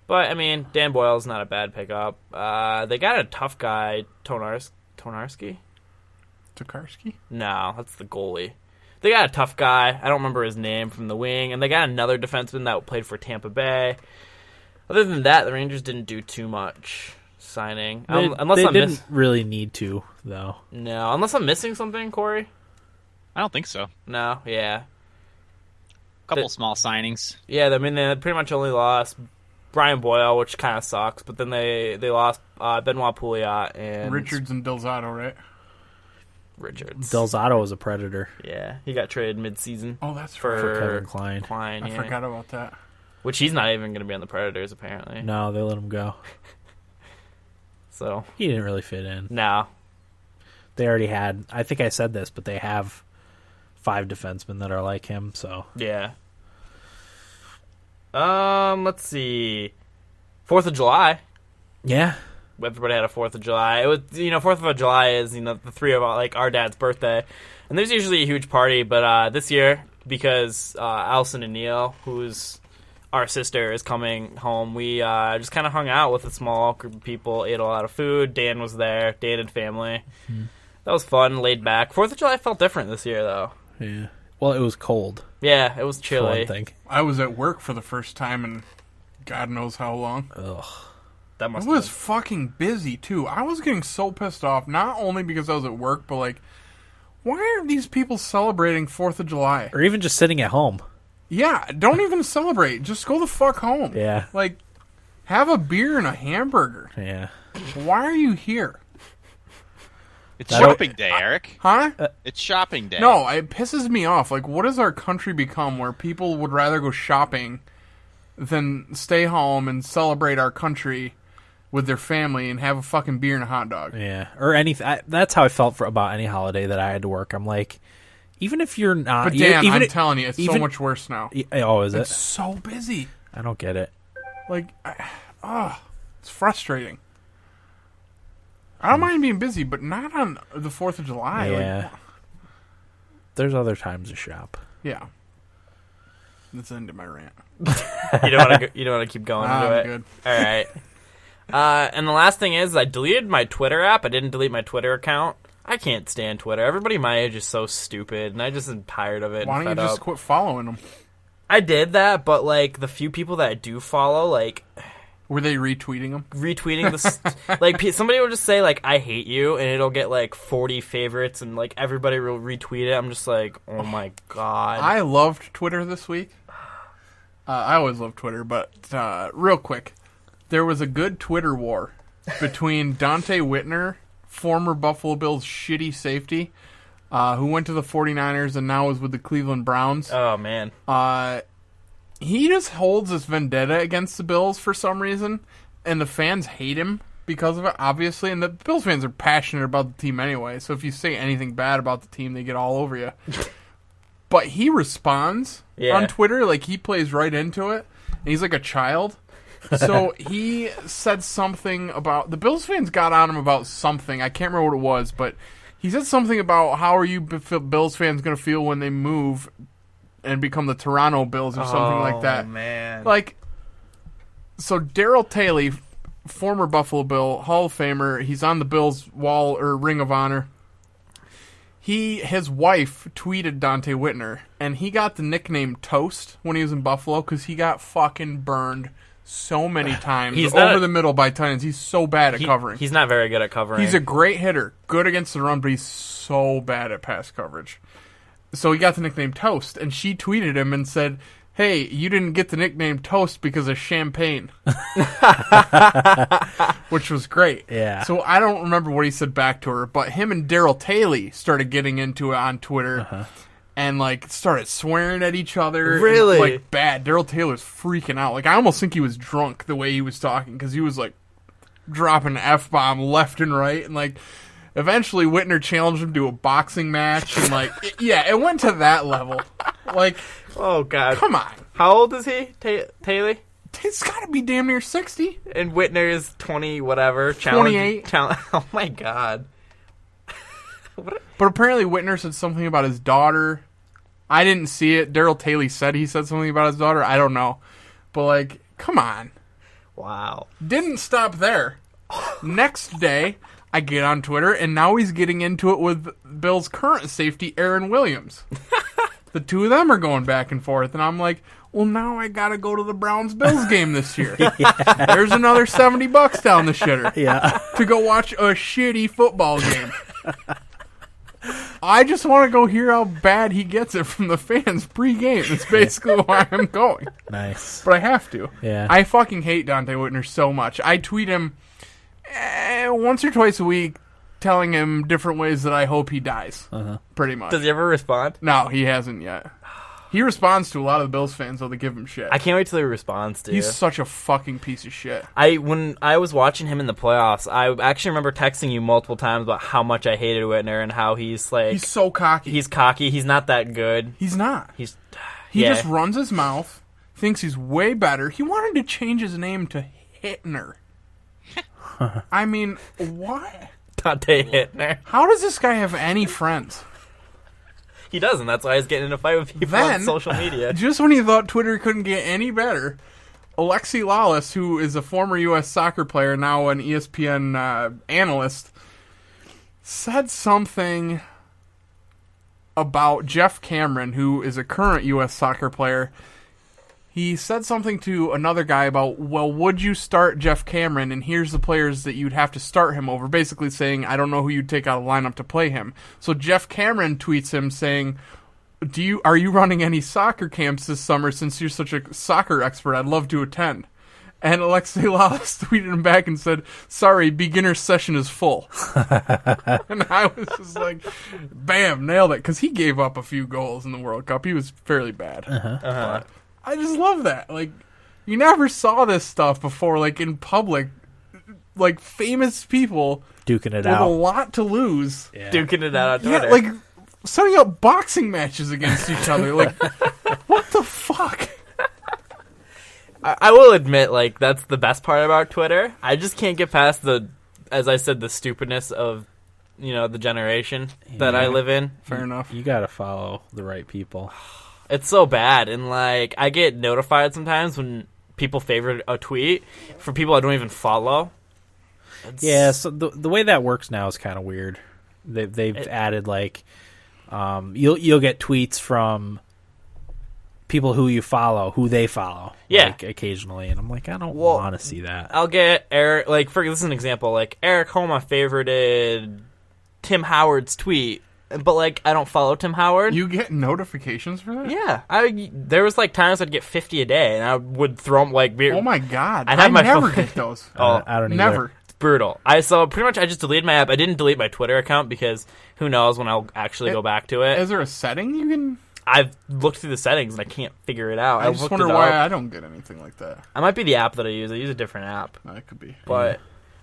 But, I mean, Dan Boyle's not a bad pickup. They got a tough guy, Tokarski? No, that's the goalie. They got a tough guy. I don't remember his name from the wing. And they got another defenseman that played for Tampa Bay. Other than that, the Rangers didn't do too much signing. They didn't really need to, though. No, unless I'm missing something, Corey. I don't think so. No, yeah. Couple small signings. Yeah, I mean, they pretty much only lost Brian Boyle, which kind of sucks. But then they lost Benoit Pouliot and Richards and Delzato, right? Richards. Delzato was a Predator. Yeah, he got traded mid-season. Oh, that's for Kevin Klein. I forgot about that. Which he's not even going to be on the Predators, apparently. No, they let him go. So he didn't really fit in. No. They already had, I think I said this, but they have 5 defensemen that are like him, so. Yeah. Let's see. 4th of July. Yeah. Everybody had a 4th of July. It was, 4th of July is, the 3 of our dad's birthday. And there's usually a huge party, but this year, because Allison and Neil, who's our sister, is coming home, we just kind of hung out with a small group of people, ate a lot of food. Dan was there, Dan and family. Mm-hmm. That was fun, laid back. 4th of July felt different this year, though. Yeah. Well, it was cold. Yeah, it was chilly. I was at work for the first time in God knows how long. Ugh. That must I was fucking busy, too. I was getting so pissed off, not only because I was at work, but, why aren't these people celebrating 4th of July? Or even just sitting at home. Yeah, don't even celebrate. Just go the fuck home. Yeah. Have a beer and a hamburger. Yeah. Why are you here? It's shopping day, Eric. Huh? It's shopping day. No, it pisses me off. What does our country become where people would rather go shopping than stay home and celebrate our country with their family and have a fucking beer and a hot dog? Yeah. Or anything. That's how I felt about any holiday that I had to work. I'm like, even if you're not... But Dan, I'm telling you, it's so much worse now. Oh, is it? It's so busy. I don't get it. It's frustrating. I don't mind being busy, but not on the 4th of July. Yeah. There's other times to shop. Yeah. That's the end of my rant. You don't want to keep going into it? Good. All right. And the last thing is, I deleted my Twitter app. I didn't delete my Twitter account. I can't stand Twitter. Everybody my age is so stupid, and I just am tired of it. Why don't you just quit following them? I did that, but like the few people that I do follow, like, were they retweeting them? Retweeting this, like somebody will just say like "I hate you" and it'll get like 40 favorites, and like everybody will retweet it. I'm just like, oh my god. I loved Twitter this week. I always love Twitter, but real quick, there was a good Twitter war between Dante Whitner, former Buffalo Bills shitty safety, who went to the 49ers and now is with the Cleveland Browns. Oh, man. He just holds this vendetta against the Bills for some reason, and the fans hate him because of it, obviously. And the Bills fans are passionate about the team anyway, so if you say anything bad about the team, they get all over you. But he responds on Twitter, like he plays right into it, and he's like a child. So he said something about... The Bills fans got on him about something. I can't remember what it was, but he said something about how are you Bills fans going to feel when they move and become the Toronto Bills or something like that. Oh, man. Like, so Daryl Taylor, former Buffalo Bill, Hall of Famer, he's on the Bills wall or Ring of Honor. His wife tweeted Dante Whitner, and he got the nickname Toast when he was in Buffalo because he got fucking burned so many times over the middle by tight ends. He's so bad at covering. He's not very good at covering. He's a great hitter, good against the run, but he's so bad at pass coverage. So he got the nickname Toast, and she tweeted him and said, "Hey, you didn't get the nickname Toast because of champagne." Which was great. Yeah. So I don't remember what he said back to her, but him and Daryl Taylor started getting into it on Twitter and like started swearing at each other. Really? And, like bad. Daryl Taylor's freaking out. Like I almost think he was drunk the way he was talking because he was like dropping an F-bomb left and right, and like eventually Whitner challenged him to a boxing match, and like it went to that level. Like, oh god, come on. How old is he, Taylor? He's got to be damn near 60. And Whitner is 20 whatever. 28. Oh my god. But apparently Whitner said something about his daughter. I didn't see it. Daryl Taylor said he said something about his daughter. I don't know. But like, come on. Wow. Didn't stop there. Next day, I get on Twitter, and now he's getting into it with Bill's current safety, Aaron Williams. The two of them are going back and forth, and I'm like, well, now I gotta go to the Browns-Bills game this year. There's another $70 down the shitter to go watch a shitty football game. I just want to go hear how bad he gets it from the fans pre-game. That's basically why I'm going. Nice. But I have to. Yeah. I fucking hate Dante Whitner so much. I tweet him once or twice a week telling him different ways that I hope he dies. Pretty much. Does he ever respond? No, he hasn't yet. He responds to a lot of the Bills fans, though, they give him shit. I can't wait till he responds to He's such a fucking piece of shit. When I was watching him in the playoffs, I actually remember texting you multiple times about how much I hated Whitner and how he's like... He's so cocky. He's cocky. He's not that good. He's not. He just runs his mouth, thinks he's way better. He wanted to change his name to Hittner. I mean, what? Dante Hittner. How does this guy have any friends? He doesn't. That's why he's getting in a fight with people on social media. Just when he thought Twitter couldn't get any better, Alexi Lawless, who is a former U.S. soccer player, now an ESPN analyst, said something about Jeff Cameron, who is a current U.S. soccer player. He said something to another guy about, well, would you start Jeff Cameron, and here's the players that you'd have to start him over, basically saying, I don't know who you'd take out of the lineup to play him. So Jeff Cameron tweets him saying, are you running any soccer camps this summer since you're such a soccer expert? I'd love to attend. And Alexei Lawless tweeted him back and said, sorry, beginner session is full. And I was just like, bam, nailed it. Because he gave up a few goals in the World Cup. He was fairly bad. I just love that. Like, you never saw this stuff before, like, in public. Like, famous people duking it with out. a lot to lose. Yeah. Duking it out on Twitter. Yeah, like, setting up boxing matches against each other. Like, what the fuck? I will admit, like, that's the best part about Twitter. I just can't get past as I said, the stupidness of, the generation that I live in. Fair enough. You gotta follow the right people. It's so bad, and like I get notified sometimes when people favorite a tweet for people I don't even follow. Yeah, so the way that works now is kind of weird. They've added like you'll get tweets from people who you follow, who they follow, like occasionally, and I'm like, I don't want to see that. I'll get Eric, like, this is an example, like Eric Homa favorited Tim Howard's tweet, but like I don't follow Tim Howard. You get notifications for that? Yeah, there was like times I'd get 50 a day, and I would throw them like. Oh my god! I never get those. I don't never. It's brutal. So pretty much I just deleted my app. I didn't delete my Twitter account because who knows when I'll actually go back to it. Is there a setting you can? I've looked through the settings and I can't figure it out. I just wonder why I don't get anything like that. It might be the app that I use. I use a different app. That could be. But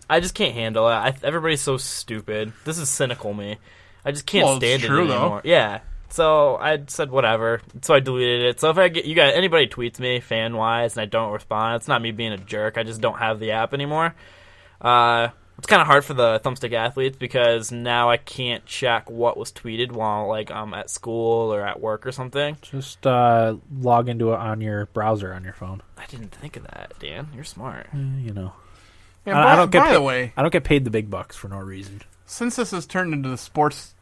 I just can't handle it. Everybody's so stupid. This is cynical me. I just can't stand it anymore. Though. Yeah. So I said whatever. So I deleted it. So if anybody tweets me fan wise and I don't respond, it's not me being a jerk. I just don't have the app anymore. It's kind of hard for the Thumbstick athletes because now I can't check what was tweeted while like I'm at school or at work or something. Just log into it on your browser on your phone. I didn't think of that, Dan. You're smart. You know. Yeah, I don't get by the way, I don't get paid the big bucks for no reason. Since this has turned into the sports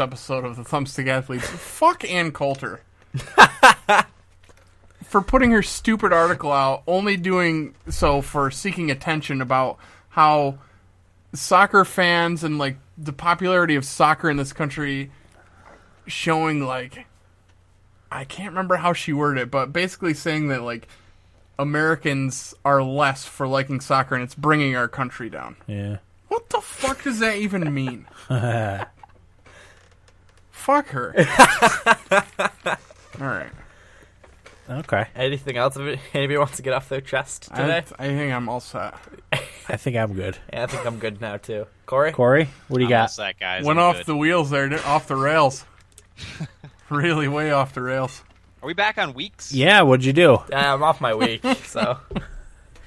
episode of the Thumbstick Athletes, fuck Ann Coulter for putting her stupid article out, only doing so for seeking attention about how soccer fans and like the popularity of soccer in this country showing like, I can't remember how she worded it, but basically saying that like Americans are less for liking soccer and it's bringing our country down. Yeah. What the fuck does that even mean? Fuck her. All right. Okay. Anything else? Anybody wants to get off their chest today? I think I'm all set. I think I'm good. Yeah, I think I'm good now too. Corey, what do you got? All set, guys. Went I'm off good. the wheels there, off the rails. Really way off the rails. Are we back on weeks? Yeah, what'd you do? I'm off my week, so.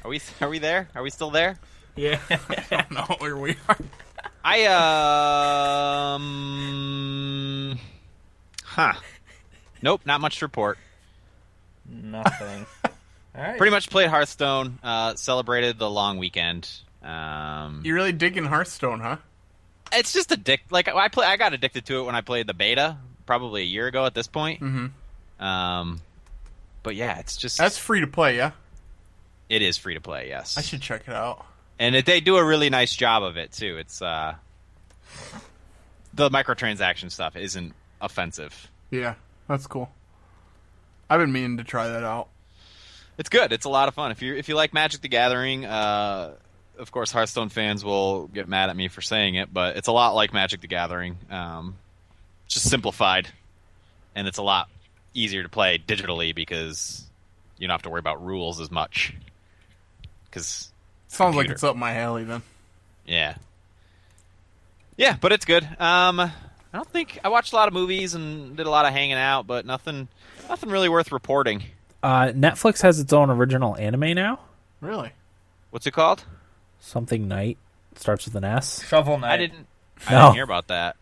Are we there? Are we still there? Yeah. I don't know where we are. Nope, not much to report. Nothing. All right. Pretty much played Hearthstone, celebrated the long weekend. You're really digging Hearthstone, huh? It's just I got addicted to it when I played the beta, probably a year ago at this point. Mm-hmm. But yeah, it's just... That's free to play, yeah? It is free to play, yes. I should check it out. And they do a really nice job of it, too. It's, the microtransaction stuff isn't offensive. Yeah, that's cool. I've been meaning to try that out. It's good. It's a lot of fun. If you like Magic the Gathering, of course Hearthstone fans will get mad at me for saying it, but it's a lot like Magic the Gathering. Just simplified. And it's a lot easier to play digitally because you don't have to worry about rules as much. Sounds like it's up my alley then. Yeah. Yeah, but it's good. I don't think I watched a lot of movies and did a lot of hanging out, but nothing really worth reporting. Netflix has its own original anime now. Really? What's it called? Something Night. Starts with an S. Shovel Knight. I didn't hear about that.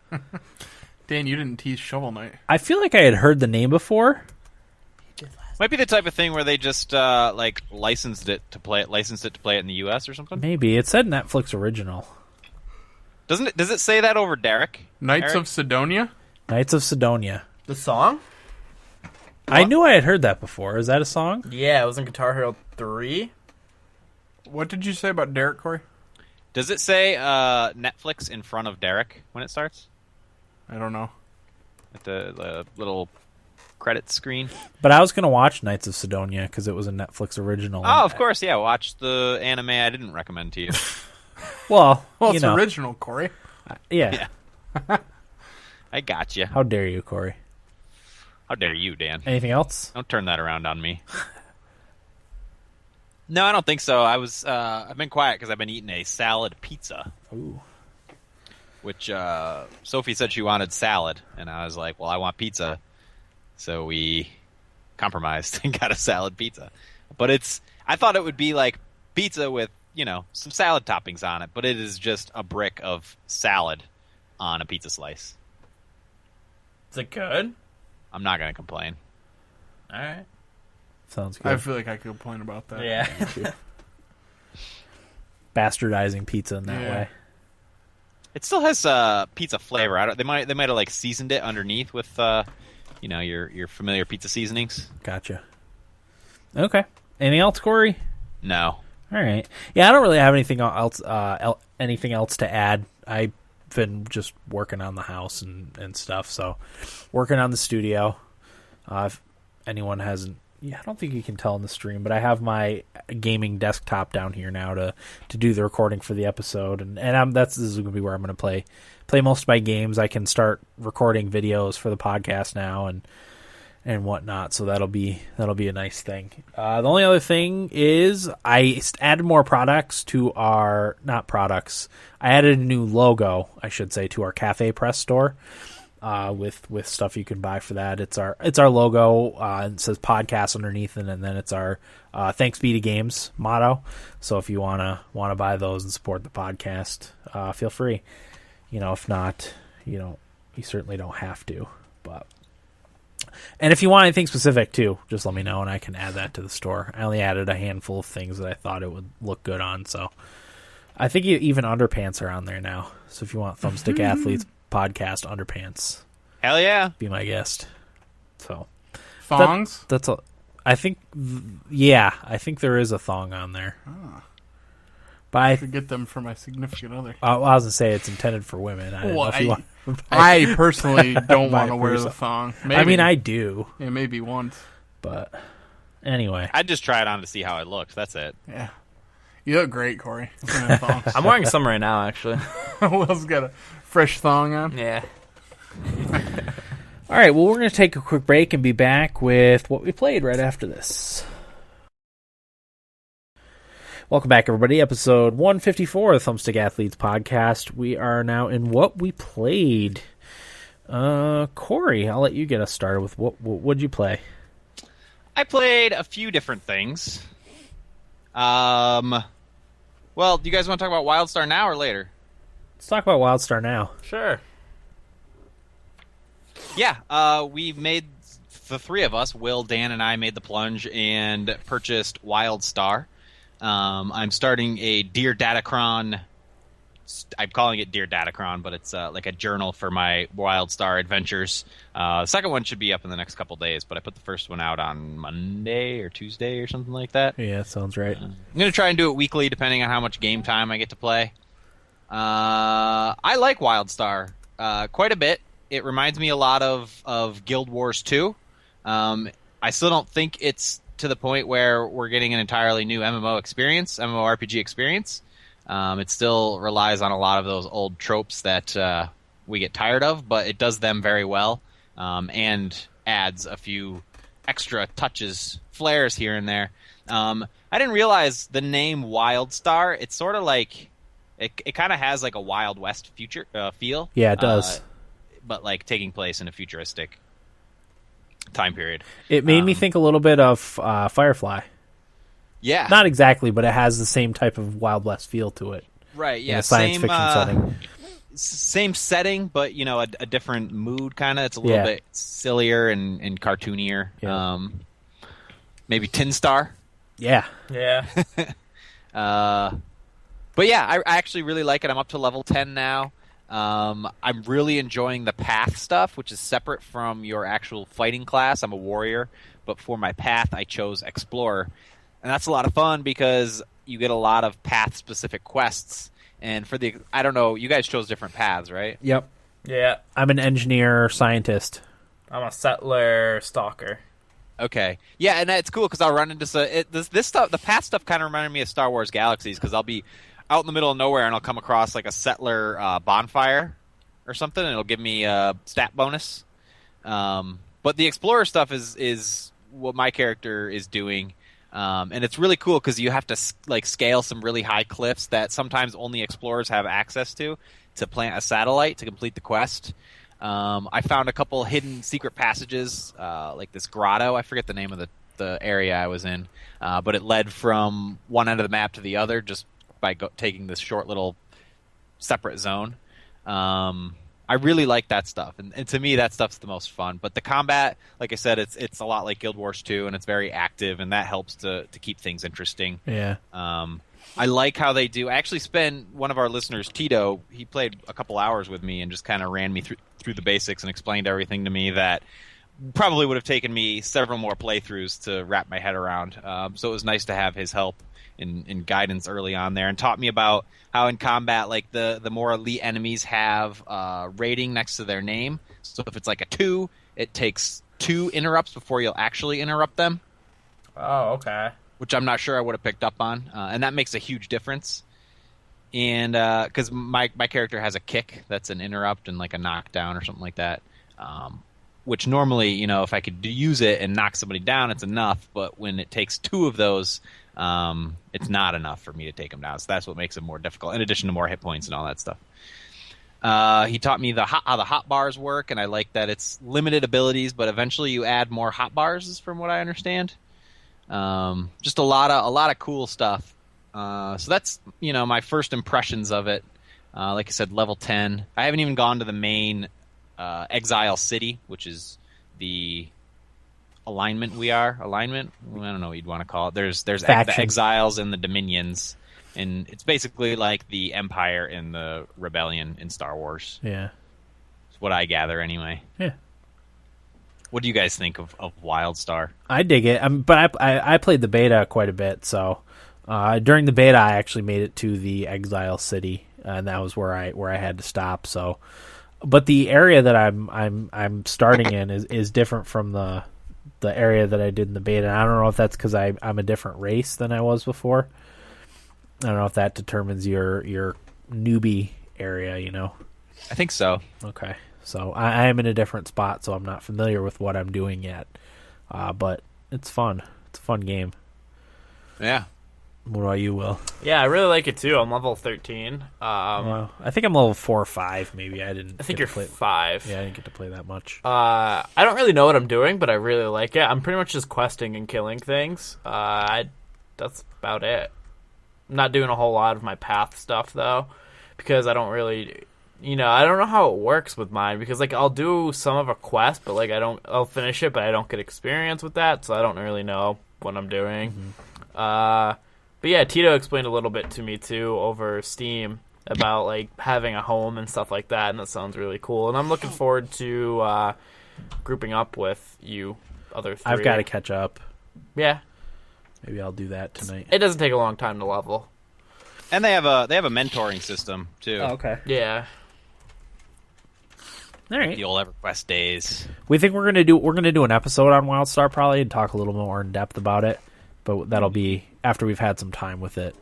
Dan, you didn't tease Shovel Knight. I feel like I had heard the name before. Might be the type of thing where they just licensed it to play it in the US or something. Maybe it said Netflix original. Does it say that over Derek? Knights Eric? of Sidonia? Knights of Sidonia. The song? I knew I had heard that before. Is that a song? Yeah, it was in Guitar Hero 3. What did you say about Derek, Corey? Does it say Netflix in front of Derek when it starts? I don't know. At the little credit screen? But I was going to watch Knights of Sidonia because it was a Netflix original. Oh, of course, yeah. Watch the anime I didn't recommend to you. Well, it's original, Corey. Yeah. I got you. How dare you, Corey? How dare you, Dan? Anything else? Don't turn that around on me. No, I don't think so. I've been quiet because I've been eating a salad pizza. Ooh. Which Sophie said she wanted salad, and I was like, well, I want pizza. So we compromised and got a salad pizza. But I thought it would be like pizza with, some salad toppings on it, but it is just a brick of salad on a pizza slice. Is it good? I'm not going to complain. All right. Sounds good. I feel like I could complain about that. Yeah. Bastardizing pizza in that way. It still has pizza flavor. They might have like seasoned it underneath with your familiar pizza seasonings. Gotcha. Okay. Anything else, Corey? No. All right. Yeah, I don't really have anything else. Anything else to add? I've been just working on the house and stuff. So, working on the studio. If anyone hasn't, I don't think you can tell in the stream, but I have my gaming desktop down here now to do the recording for the episode, and this is going to be where I'm going to play most of my games. I can start recording videos for the podcast now and whatnot, so that'll be a nice thing. The only other thing is I added more products to our I added a new logo, I should say, to our Cafe Press store. With stuff you can buy for that. It's our logo. It says podcast underneath it, and then it's our thanks be to games motto. So if you wanna buy those and support the podcast, feel free. If not, you certainly don't have to. And if you want anything specific too, just let me know and I can add that to the store. I only added a handful of things that I thought it would look good on. So I think even underpants are on there now. So if you want Thumbstick Athletes podcast underpants, hell yeah, be my guest. So thongs. That's all. I think. I think there is a thong on there. But I could get them for my significant other. I was gonna say it's intended for women. I personally don't want to wear the thong. Maybe. I mean, I do. Yeah, maybe once. But anyway, I'd just try it on to see how it looks. That's it. Yeah. You look great, Corey. I'm wearing some right now, actually. Will's got a fresh thong on. Yeah. All right, well, we're going to take a quick break and be back with what we played right after this. Welcome back, everybody. Episode 154 of the Thumbstick Athletes podcast. We are now in what we played. Corey, I'll let you get us started with what'd you play? I played a few different things. Well, do you guys want to talk about WildStar now or later? Let's talk about WildStar now. Sure. Yeah, we made, the three of us, Will, Dan, and I, made the plunge and purchased WildStar. I'm starting a Dear Datacron. I'm calling it Dear Datacron, but it's like a journal for my WildStar adventures. The second one should be up in the next couple days, but I put the first one out on Monday or Tuesday or something like that. Yeah, sounds right. I'm going to try and do it weekly, depending on how much game time I get to play. I like WildStar quite a bit. It reminds me a lot of Guild Wars 2. I still don't think it's to the point where we're getting an entirely new MMORPG experience. It still relies on a lot of those old tropes that we get tired of, but it does them very well, and adds a few extra touches, flares here and there. I didn't realize the name WildStar. It's sort of like it kind of has like a Wild West future feel. Yeah, it does. But like taking place in a futuristic time period. It made me think a little bit of Firefly. Yeah. Not exactly, but it has the same type of Wild West feel to it. Right, yeah. In a science fiction setting. Same setting, but, a different mood, kind of. It's a little bit sillier and cartoonier. Yeah. Maybe Tin Star. Yeah. Yeah. But yeah, I actually really like it. I'm up to level 10 now. I'm really enjoying the path stuff, which is separate from your actual fighting class. I'm a warrior, but for my path, I chose Explorer. And that's a lot of fun because you get a lot of path-specific quests. And I don't know, you guys chose different paths, right? Yep. Yeah. I'm an engineer scientist. I'm a settler stalker. Okay. Yeah, and it's cool because I'll run into this stuff. The path stuff kind of reminded me of Star Wars Galaxies because I'll be out in the middle of nowhere and I'll come across like a settler bonfire or something, and it'll give me a stat bonus. But the explorer stuff is what my character is doing, and it's really cool because you have to scale some really high cliffs that sometimes only explorers have access to plant a satellite to complete the quest. I found a couple hidden secret passages, like this grotto. I forget the name of the area I was in, but it led from one end of the map to the other just by taking this short little separate zone. I really like that stuff, and to me, that stuff's the most fun. But the combat, like I said, it's a lot like Guild Wars 2, and it's very active, and that helps to keep things interesting. Yeah. I like how they do. I actually spent one of our listeners, Tito. He played a couple hours with me and just kind of ran me through the basics and explained everything to me that probably would have taken me several more playthroughs to wrap my head around. So it was nice to have his help in guidance early on there, and taught me about how in combat, like the more elite enemies have rating next to their name. So if it's like a 2, it takes 2 interrupts before you'll actually interrupt them. Oh, okay. Which I'm not sure I would have picked up on, and that makes a huge difference. And because my character has a kick that's an interrupt and like a knockdown or something like that, which normally, if I could use it and knock somebody down, it's enough. But when it takes 2 of those, it's not enough for me to take them down. So that's what makes it more difficult, in addition to more hit points and all that stuff. He taught me how the hot bars work, and I like that it's limited abilities, but eventually you add more hot bars, from what I understand. Just a lot of cool stuff. So that's my first impressions of it. Like I said, level 10. I haven't even gone to the main Exile City, which is the alignment. Alignment. I don't know what you'd want to call it. There's the Exiles and the Dominions, and it's basically like the Empire and the Rebellion in Star Wars. Yeah, that's what I gather anyway. Yeah. What do you guys think of WildStar? I dig it, but I played the beta quite a bit. So during the beta, I actually made it to the Exile City, and that was where I had to stop. So, but the area that I'm starting in is different from the area that I did in the beta. And I don't know if that's because I'm a different race than I was before. I don't know if that determines your newbie area. I think so. Okay. So I am in a different spot, so I'm not familiar with what I'm doing yet. But it's fun. It's a fun game. Yeah. What about you, Will? Yeah, I really like it too. I'm level 13. I think I'm level 4 or 5, maybe. I think you're 5. Yeah, I didn't get to play that much. I don't really know what I'm doing, but I really like it. I'm pretty much just questing and killing things. That's about it. I'm not doing a whole lot of my path stuff, though, because I don't really... I don't know how it works with mine, because I'll do some of a quest, but I'll finish it, but I don't get experience with that, so I don't really know what I'm doing. Mm-hmm. But yeah, Tito explained a little bit to me too over Steam about having a home and stuff like that, and that sounds really cool. And I'm looking forward to grouping up with you other 3. I've got to catch up. Yeah, maybe I'll do that tonight. It doesn't take a long time to level, and they have a mentoring system too. Oh, okay. Yeah. All right. The old EverQuest days. We think we're gonna do an episode on WildStar probably and talk a little more in depth about it, but that'll be after we've had some time with it.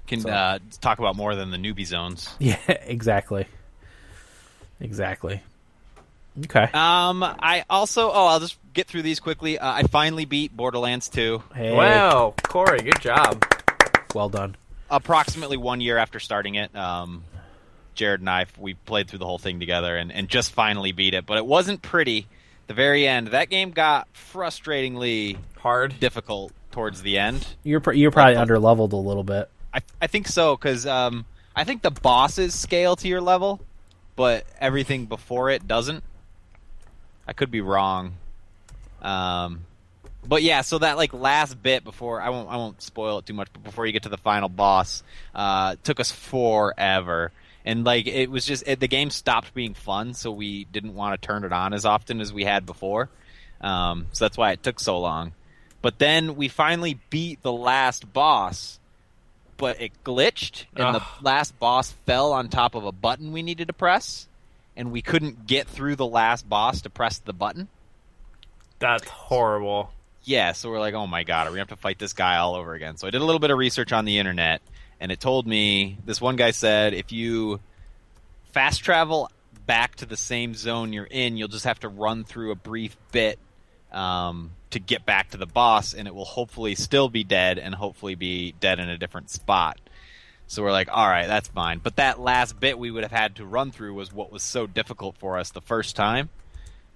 Can talk about more than the newbie zones. Yeah, exactly. Okay. I also I'll just get through these quickly. I finally beat Borderlands 2. Hey. Wow, Corey, good job. Well done. Approximately 1 year after starting it. Jared and we played through the whole thing together and just finally beat it. But it wasn't pretty. The very end, that game got frustratingly hard, difficult towards the end. You're probably under-leveled a little bit. I think so, because I think the bosses scale to your level, but everything before it doesn't. I could be wrong. But yeah, so that last bit before, I won't spoil it too much, but before you get to the final boss, took us forever. And it was just the game stopped being fun, so we didn't want to turn it on as often as we had before. So that's why it took so long. But then we finally beat the last boss, but it glitched, and the last boss fell on top of a button we needed to press, and we couldn't get through the last boss to press the button. That's horrible. Yeah, so we're like, oh my god, are we going to have to fight this guy all over again? So I did a little bit of research on the internet, and it told me, this one guy said, if you fast travel back to the same zone you're in, you'll just have to run through a brief bit to get back to the boss, and it will hopefully still be dead and hopefully be dead in a different spot. So we're like, all right, that's fine. But that last bit we would have had to run through was what was so difficult for us the first time.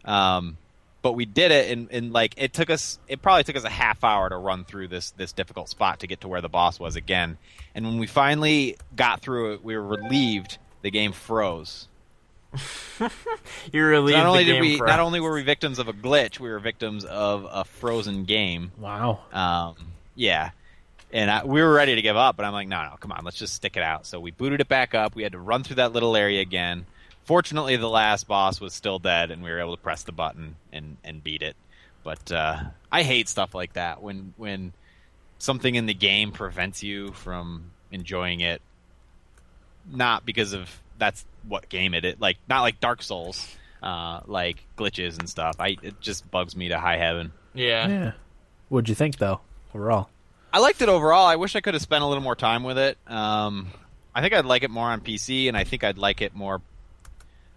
But we did it, and it probably took us a half hour to run through this difficult spot to get to where the boss was again. And when we finally got through it, we were relieved the game froze. You relieved Not only the game not only were we victims of a glitch, we were victims of a frozen game. Wow. Yeah. And we were ready to give up, but I'm like, no, come on, let's just stick it out. So we booted it back up. We had to run through that little area again. Fortunately, the last boss was still dead, and we were able to press the button and beat it. But I hate stuff like that when something in the game prevents you from enjoying it, not because of that's what game it is. Like, not like Dark Souls, like glitches and stuff. It just bugs me to high heaven. Yeah. What'd you think, though, overall? I liked it overall. I wish I could have spent a little more time with it. I think I'd like it more on PC, and I think I'd like it more.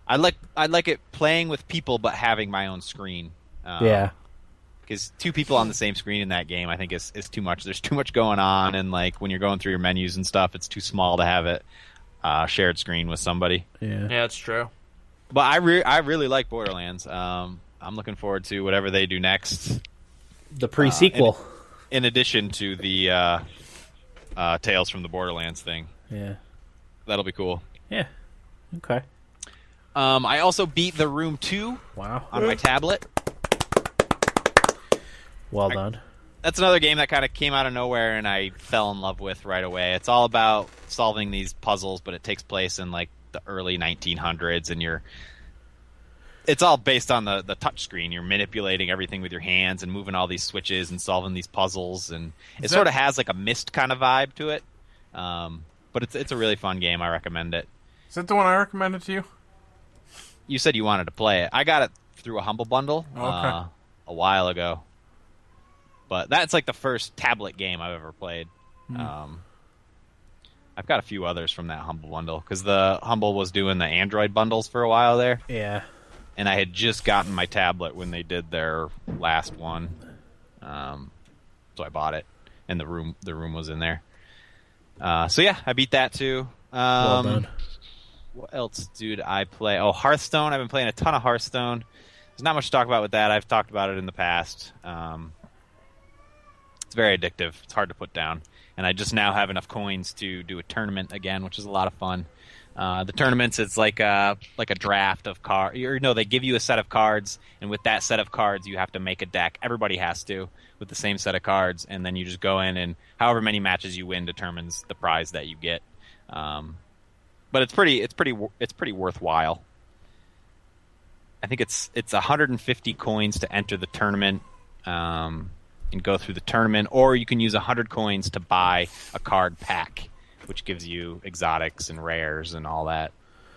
I'd like it playing with people, but having my own screen. Yeah. Because 2 people on the same screen in that game, I think, is too much. There's too much going on, and like when you're going through your menus and stuff, it's too small to have it shared screen with somebody. Yeah, that's true. But I really like Borderlands. I'm looking forward to whatever they do next. The pre-sequel. In addition to the Tales from the Borderlands thing. Yeah. That'll be cool. Yeah. Okay. I also beat The Room 2 on my tablet. Well done. That's another game that kind of came out of nowhere and I fell in love with right away. It's all about solving these puzzles, but it takes place in like the early 1900s, and it's all based on the touch screen. You're manipulating everything with your hands and moving all these switches and solving these puzzles, and it sort of has like a Myst kind of vibe to it. But it's a really fun game. I recommend it. Is that the one I recommended to you? You said you wanted to play it. I got it through a Humble Bundle a while ago. But that's like the first tablet game I've ever played. I've got a few others from that Humble Bundle, because the Humble was doing the Android bundles for a while there. Yeah. And I had just gotten my tablet when they did their last one. So I bought it, and the room was in there. So yeah, I beat that too. Well done. What else did I play? Oh, Hearthstone. I've been playing a ton of Hearthstone. There's not much to talk about with that. I've talked about it in the past. It's very addictive. It's hard to put down. And I just now have enough coins to do a tournament again, which is a lot of fun. The tournaments, it's like a draft of cards. No, they give you a set of cards, and with that set of cards, you have to make a deck. Everybody has to, with the same set of cards, and then you just go in, and however many matches you win determines the prize that you get. But it's pretty worthwhile. I think it's 150 coins to enter the tournament. And go through the tournament, or you can use 100 coins to buy a card pack, which gives you exotics and rares and all that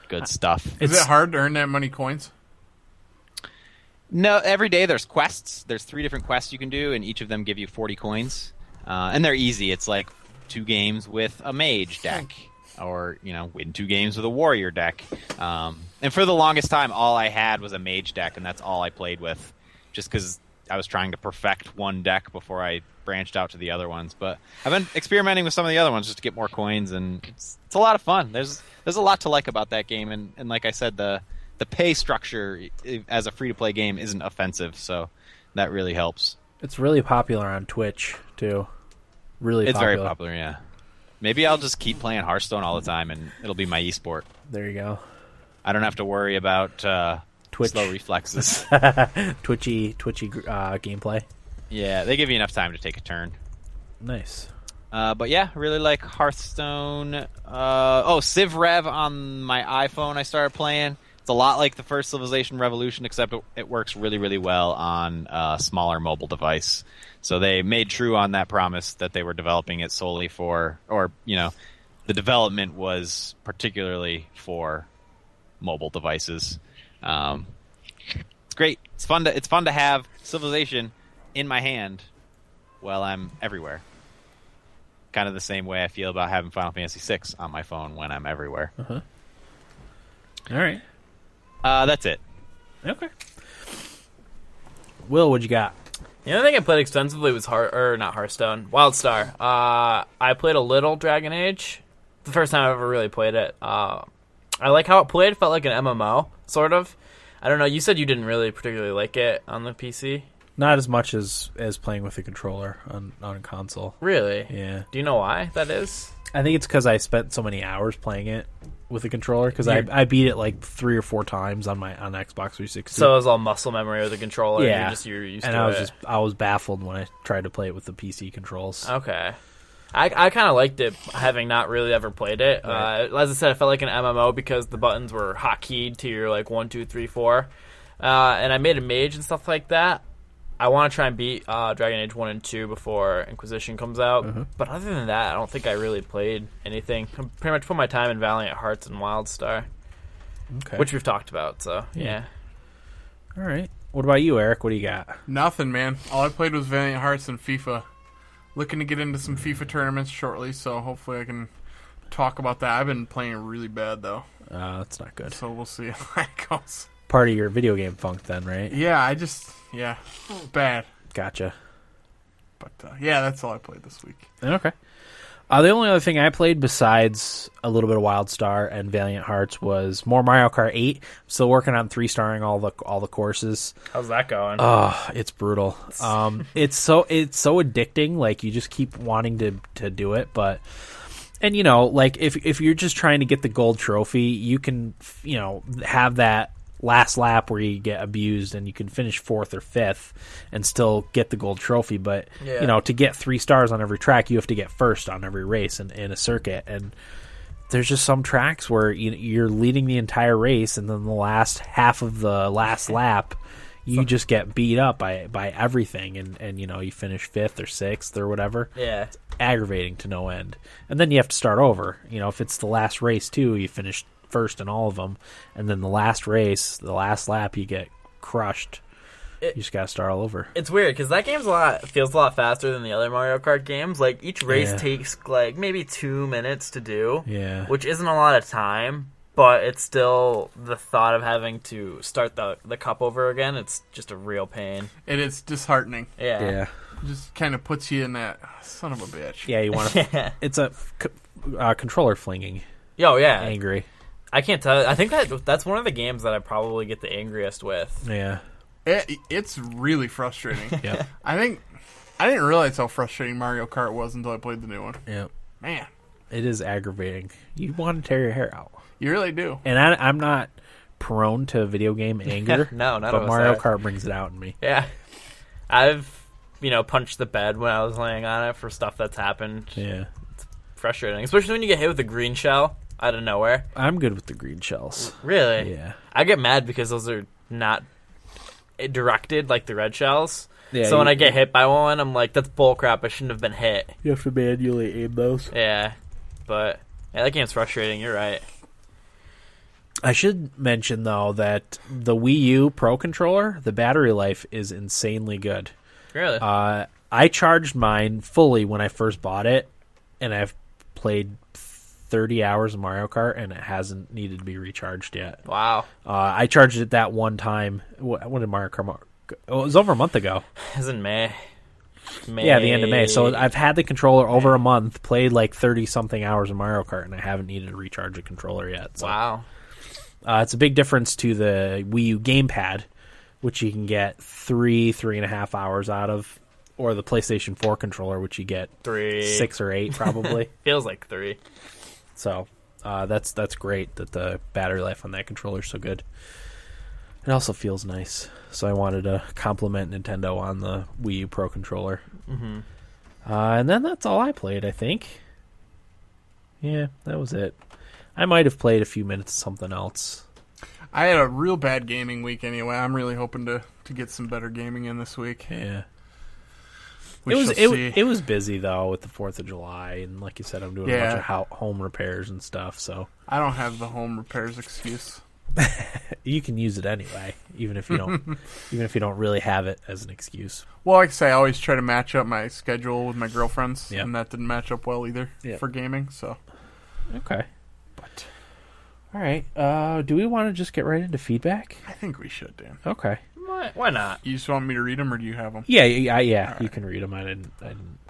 good stuff. Is it hard to earn that many coins? No, every day there's quests. There's 3 different quests you can do, and each of them give you 40 coins. And they're easy. It's like 2 games with a mage deck, or win 2 games with a warrior deck. And for the longest time, all I had was a mage deck, and that's all I played with, just because I was trying to perfect one deck before I branched out to the other ones. But I've been experimenting with some of the other ones just to get more coins, and it's a lot of fun. There's a lot to like about that game, and like I said, the pay structure as a free-to-play game isn't offensive, so that really helps. It's really popular on Twitch, too. It's very popular, yeah. Maybe I'll just keep playing Hearthstone all the time, and it'll be my esport. There you go. I don't have to worry about slow reflexes. Twitchy gameplay. Yeah, they give you enough time to take a turn. Nice. But yeah, I really like Hearthstone. Civ Rev on my iPhone I started playing. It's a lot like the first Civilization Revolution, except it works really, really well on a smaller mobile device. So they made true on that promise that they were developing it solely for, the development was particularly for mobile devices. It's great. It's fun to have Civilization in my hand while I'm everywhere. Kind of the same way I feel about having Final Fantasy VI on my phone when I'm everywhere. Uh-huh. All right. That's it. Okay. Will, what you got? The only thing I played extensively was not Hearthstone, WildStar. I played a little Dragon Age. The first time I ever really played it. I like how it played. It felt like an MMO, sort of. I don't know. You said you didn't really particularly like it on the PC. Not as much as playing with a controller on a console. Really? Yeah. Do you know why that is? I think it's because I spent so many hours playing it with a controller because I beat it like 3 or 4 times on Xbox 360. So it was all muscle memory with the controller. Yeah, and you're used and to it. I was baffled when I tried to play it with the PC controls. Okay. I kind of liked it, having not really ever played it. Right. As I said, I felt like an MMO because the buttons were hotkeyed to your like 1, 2, 3, 4, and I made a mage and stuff like that. I want to try and beat Dragon Age 1 and 2 before Inquisition comes out, but other than that, I don't think I really played anything. I pretty much put my time in Valiant Hearts and WildStar, which we've talked about. So yeah. All right. What about you, Eric? What do you got? Nothing, man. All I played was Valiant Hearts and FIFA. Looking to get into some FIFA tournaments shortly, so hopefully I can talk about that. I've been playing really bad, though. That's not good. So we'll see how it goes. Part of your video game funk then, right? Yeah, bad. Gotcha. But, yeah, that's all I played this week. Okay. The only other thing I played besides a little bit of WildStar and Valiant Hearts was more Mario Kart 8. I'm still working on 3-starring all the courses. How's that going? Oh, it's brutal. It's so addicting. Like you just keep wanting to do it, but and like if you're just trying to get the gold trophy, you can have that last lap where you get abused and you can finish 4th or 5th and still get the gold trophy, but to get 3 stars on every track you have to get first on every race in a circuit, and there's just some tracks where you're leading the entire race and then the last half of the last lap you just get beat up by everything and you finish 5th or 6th or whatever. It's aggravating to no end, and then you have to start over. If it's the last race too, you finish first in all of them, and then the last race, the last lap, you get crushed. You just gotta start all over. It's weird because that game's feels a lot faster than the other Mario Kart games. Like each race takes like maybe 2 minutes to do, which isn't a lot of time, but it's still the thought of having to start the cup over again. It's just a real pain. And it's disheartening. Yeah. It just kind of puts you in that son of a bitch. Yeah, you want to. It's a controller flinging. Oh yeah, angry. I can't tell. I think that's one of the games that I probably get the angriest with. Yeah. It's really frustrating. Yeah. I didn't realize how frustrating Mario Kart was until I played the new one. Yeah. Man. It is aggravating. You want to tear your hair out. You really do. And I'm not prone to video game anger. No, not but Mario Kart brings it out in me. Yeah. I've, punched the bed when I was laying on it for stuff that's happened. Yeah. It's frustrating. Especially when you get hit with a green shell out of nowhere. I'm good with the green shells. Really? Yeah. I get mad because those are not directed like the red shells. Yeah, so when I get hit by one, I'm like, that's bullcrap. I shouldn't have been hit. You have to manually aim those. Yeah. But, that game's frustrating. You're right. I should mention, though, that the Wii U Pro Controller, the battery life is insanely good. Really? I charged mine fully when I first bought it, and I've played 30 hours of Mario Kart, and it hasn't needed to be recharged yet. Wow. I charged it that one time. When did Mario Kart? Oh, it was over a month ago. It was in May. Yeah, the end of May. So I've had the controller over a month, played like 30-something hours of Mario Kart, and I haven't needed to recharge a controller yet. So. Wow. It's a big difference to the Wii U gamepad, which you can get 3.5 hours out of, or the PlayStation 4 controller, which you get 6 or 8 probably. Feels like 3. So that's great that the battery life on that controller is so good. It also feels nice. So I wanted to compliment Nintendo on the Wii U Pro controller. Mm-hmm. And then that's all I played, I think. Yeah, that was it. I might have played a few minutes of something else. I had a real bad gaming week anyway. I'm really hoping to get some better gaming in this week. Yeah. It was busy, though, with the 4th of July. And like you said, I'm doing a bunch of home repairs and stuff. So I don't have the home repairs excuse. You can use it anyway, even if you don't really have it as an excuse. Well, like I say, I always try to match up my schedule with my girlfriend's, and that didn't match up well either for gaming. So, okay, but all right. Do we want to just get right into feedback? I think we should, Dan. Okay. Why not? You just want me to read them, or do you have them? Yeah. Right. You can read them. I didn't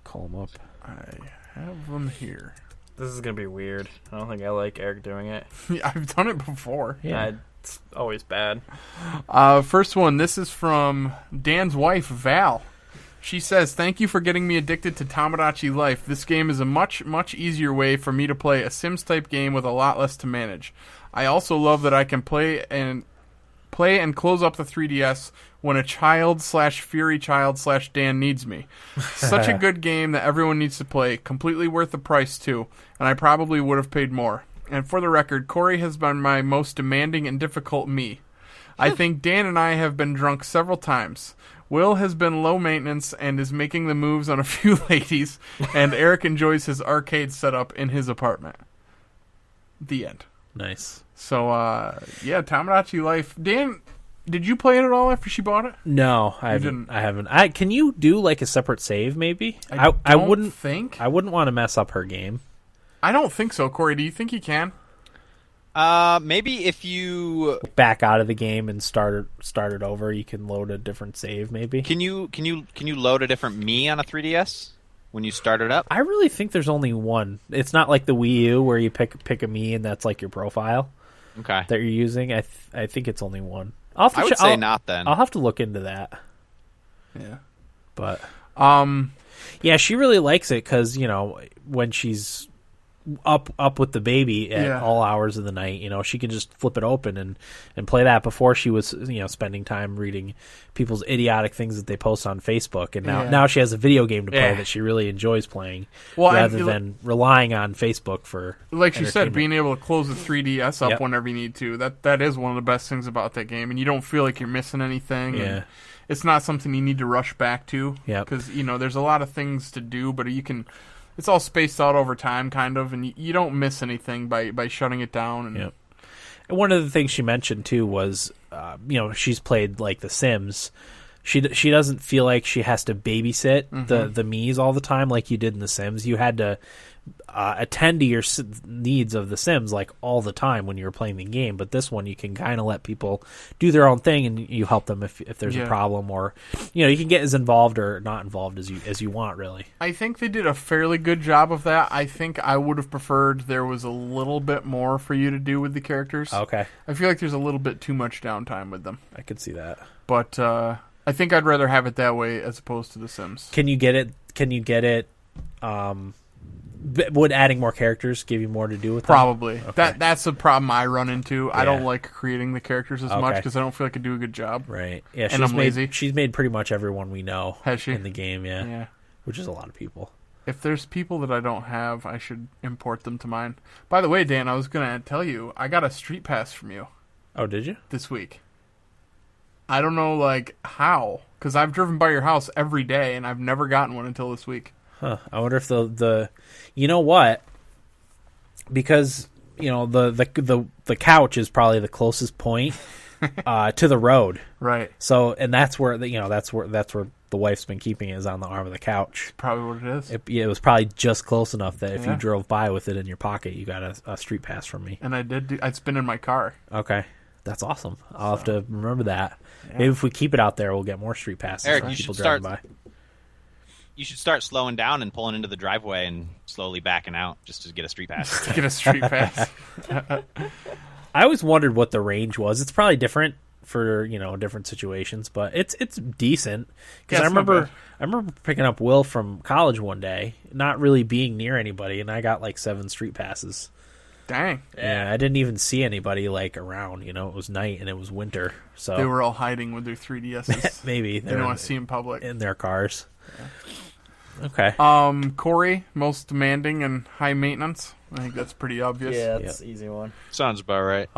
call them up. I have them here. This is going to be weird. I don't think I like Eric doing it. Yeah, I've done it before. Yeah. It's always bad. First one, this is from Dan's wife, Val. She says, "Thank you for getting me addicted to Tamagotchi Life. This game is a much, much easier way for me to play a Sims-type game with a lot less to manage. I also love that I can play and close up the 3DS when a child/Fury child/Dan needs me. Such a good game that everyone needs to play. Completely worth the price, too. And I probably would have paid more. And for the record, Corey has been my most demanding and difficult me. I think Dan and I have been drunk several times. Will has been low maintenance and is making the moves on a few ladies, and Eric enjoys his arcade setup in his apartment." The end. Nice. So, yeah, Tamagotchi Life. Dan, did you play it at all after she bought it? No, I haven't. Can you do like a separate save? Maybe I wouldn't think. I wouldn't want to mess up her game. I don't think so, Corey. Do you think you can? Maybe if you back out of the game and start it over, you can load a different save. Maybe. Can you load a different me on a 3DS when you start it up? I really think there's only one. It's not like the Wii U where you pick a me and that's like your profile. Okay. That you're using. I think it's only one. I would say not then. I'll have to look into that. Yeah. But yeah, she really likes it because when she's up with the baby at all hours of the night, she can just flip it open and play that. Before she was spending time reading people's idiotic things that they post on Facebook, and now she has a video game to play that she really enjoys playing, rather than relying on Facebook for, like she said, being able to close the 3DS up whenever you need to. That is one of the best things about that game, and you don't feel like you're missing anything. Yeah. It's not something you need to rush back to. Yeah. Because there's a lot of things to do, but you can. It's all spaced out over time, kind of, and you don't miss anything by shutting it down. And And one of the things she mentioned too was, she's played like The Sims. She doesn't feel like she has to babysit the Miis all the time like you did in The Sims. You had to attend to your needs of The Sims like all the time when you were playing the game. But this one, you can kind of let people do their own thing, and you help them if there's a problem, or you can get as involved or not involved as you want. Really, I think they did a fairly good job of that. I think I would have preferred there was a little bit more for you to do with the characters. Okay, I feel like there's a little bit too much downtime with them. I could see that, but I think I'd rather have it that way as opposed to The Sims. Can you get it? Would adding more characters give you more to do with them? Probably. Okay. That's the problem I run into. Yeah. I don't like creating the characters as much because I don't feel like I do a good job. Right. Yeah. And I'm lazy. She's made pretty much everyone we know in the game. Yeah. Yeah. Which is a lot of people. If there's people that I don't have, I should import them to mine. By the way, Dan, I was going to tell you, I got a street pass from you. Oh, did you? This week. I don't know, how. Because I've driven by your house every day, and I've never gotten one until this week. Huh. I wonder if the you know what? Because the couch is probably the closest point to the road, right? So, and that's where that's where the wife's been keeping it, is on the arm of the couch. That's probably what it is. It was probably just close enough that if you drove by with it in your pocket, you got a street pass from me. And I did. It's been in my car. Okay, that's awesome. I'll have to remember that. Yeah. Maybe if we keep it out there, we'll get more street passes. Eric, you should start. You should start slowing down and pulling into the driveway and slowly backing out just to get a street pass. To get a street pass. I always wondered what the range was. It's probably different for different situations, but it's decent. Because I remember picking up Will from college one day, not really being near anybody, and I got 7 street passes. Dang. Yeah, I didn't even see anybody around. It was night and it was winter, so they were all hiding with their 3DSs. Maybe they didn't want to see in public in their cars. Yeah. Okay. Corey, most demanding and high maintenance. I think that's pretty obvious. Yeah, that's an easy one. Sounds about right.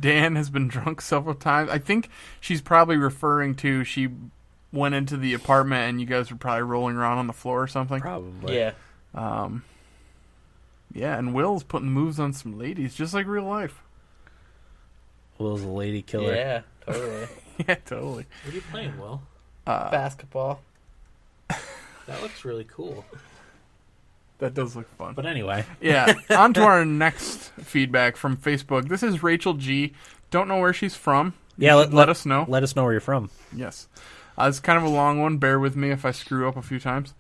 Dan has been drunk several times. I think she's probably referring to she went into the apartment and you guys were probably rolling around on the floor or something. Probably. Yeah. Yeah, and Will's putting moves on some ladies, just like real life. Will's a lady killer. Yeah, totally. Yeah, totally. What are you playing, Will? Basketball. That looks really cool. That does look fun. But anyway. Yeah, on to our next feedback from Facebook. This is Rachel G. Don't know where she's from. Yeah, let us know. Let us know where you're from. Yes. It's kind of a long one. Bear with me if I screw up a few times.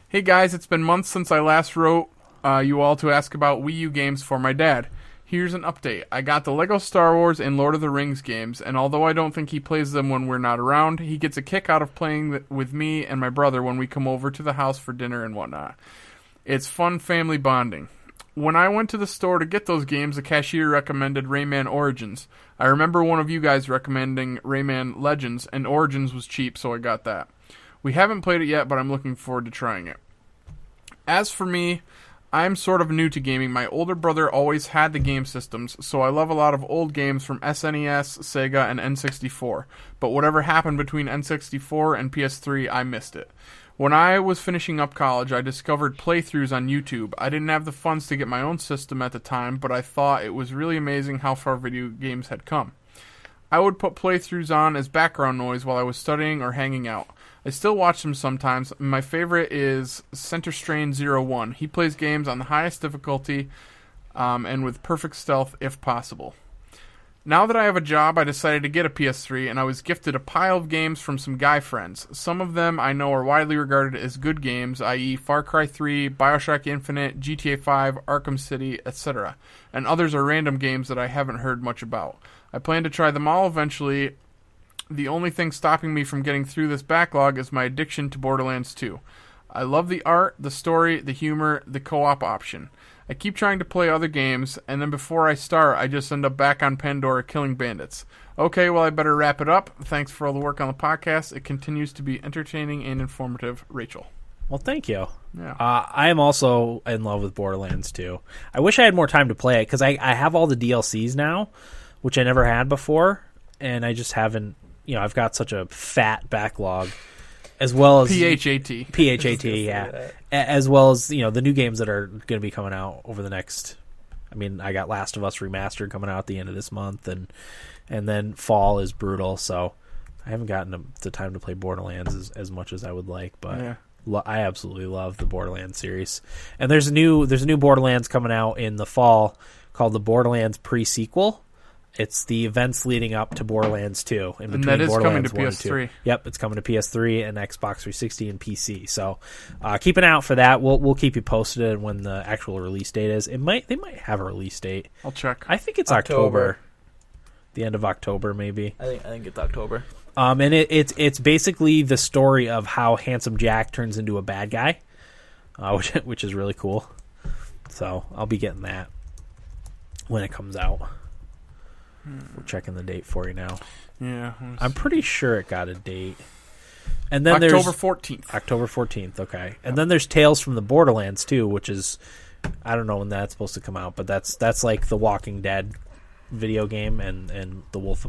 Hey, guys, it's been months since I last wrote you all to ask about Wii U games for my dad. Here's an update. I got the Lego Star Wars and Lord of the Rings games, and although I don't think he plays them when we're not around, he gets a kick out of playing with me and my brother when we come over to the house for dinner and whatnot. It's fun family bonding. When I went to the store to get those games, the cashier recommended Rayman Origins. I remember one of you guys recommending Rayman Legends, and Origins was cheap, so I got that. We haven't played it yet, but I'm looking forward to trying it. As for me, I'm sort of new to gaming. My older brother always had the game systems, so I love a lot of old games from SNES, Sega, and N64. But whatever happened between N64 and PS3, I missed it. When I was finishing up college, I discovered playthroughs on YouTube. I didn't have the funds to get my own system at the time, but I thought it was really amazing how far video games had come. I would put playthroughs on as background noise while I was studying or hanging out. I still watch them sometimes. My favorite is Center Strain 01. He plays games on the highest difficulty and with perfect stealth if possible. Now that I have a job, I decided to get a PS3, and I was gifted a pile of games from some guy friends. Some of them I know are widely regarded as good games, i.e. Far Cry 3, Bioshock Infinite, GTA 5, Arkham City, etc. And others are random games that I haven't heard much about. I plan to try them all eventually. The only thing stopping me from getting through this backlog is my addiction to Borderlands 2. I love the art, the story, the humor, the co-op option. I keep trying to play other games, and then before I start, I just end up back on Pandora killing bandits. Okay, well, I better wrap it up. Thanks for all the work on the podcast. It continues to be entertaining and informative. Rachel. Well, thank you. Yeah. I am also in love with Borderlands 2. I wish I had more time to play it, because I have all the DLCs now, which I never had before, and I just haven't, I've got such a fat backlog. As well as PHAT, yeah. As well as, the new games that are going to be coming out over the next... I got Last of Us Remastered coming out at the end of this month, and then fall is brutal, so I haven't gotten the time to play Borderlands as much as I would like, but yeah. I absolutely love the Borderlands series. And there's a new Borderlands coming out in the fall called the Borderlands Pre-Sequel. It's the events leading up to Borderlands 2. In between and that is Borderlands coming to PS3. Yep, it's coming to PS3 and Xbox 360 and PC. So keep an eye out for that. We'll keep you posted when the actual release date is. They might have a release date. I'll check. I think it's October. The end of October, maybe. I think it's October. And it's basically the story of how Handsome Jack turns into a bad guy, which is really cool. So I'll be getting that when it comes out. We're checking the date for you now. Yeah. I'm pretty sure it got a date. And then October 14th. October 14th, okay. And then there's Tales from the Borderlands too, which is, I don't know when that's supposed to come out, but that's like the Walking Dead video game and the Wolf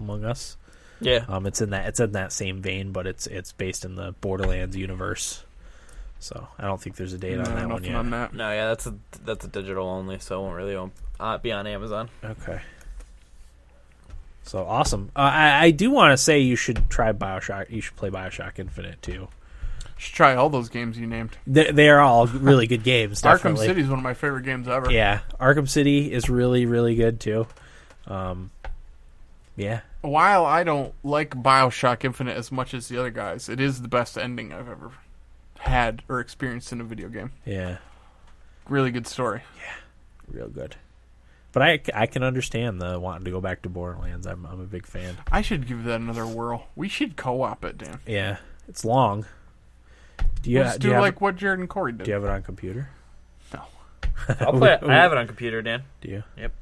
Among Us. Yeah. It's in that same vein, but it's based in the Borderlands universe. So I don't think there's a date on that one yet. On that. No, yeah, that's a digital only, so it won't really be on Amazon. Okay. So awesome. I do want to say you should try Bioshock. You should play Bioshock Infinite too. You should try all those games you named. They are all really good games. Definitely. Arkham City is one of my favorite games ever. Yeah, Arkham City is really, really good too. Yeah. While I don't like Bioshock Infinite as much as the other guys, it is the best ending I've ever had or experienced in a video game. Yeah. Really good story. Yeah. Real good. But I can understand the wanting to go back to Borderlands. I'm a big fan. I should give that another whirl. We should co-op it, Dan. Yeah. It's long. Let's do what Jared and Corey did. Do you have it on computer? No. I'll play it. I have it on computer, Dan. Do you? Yep.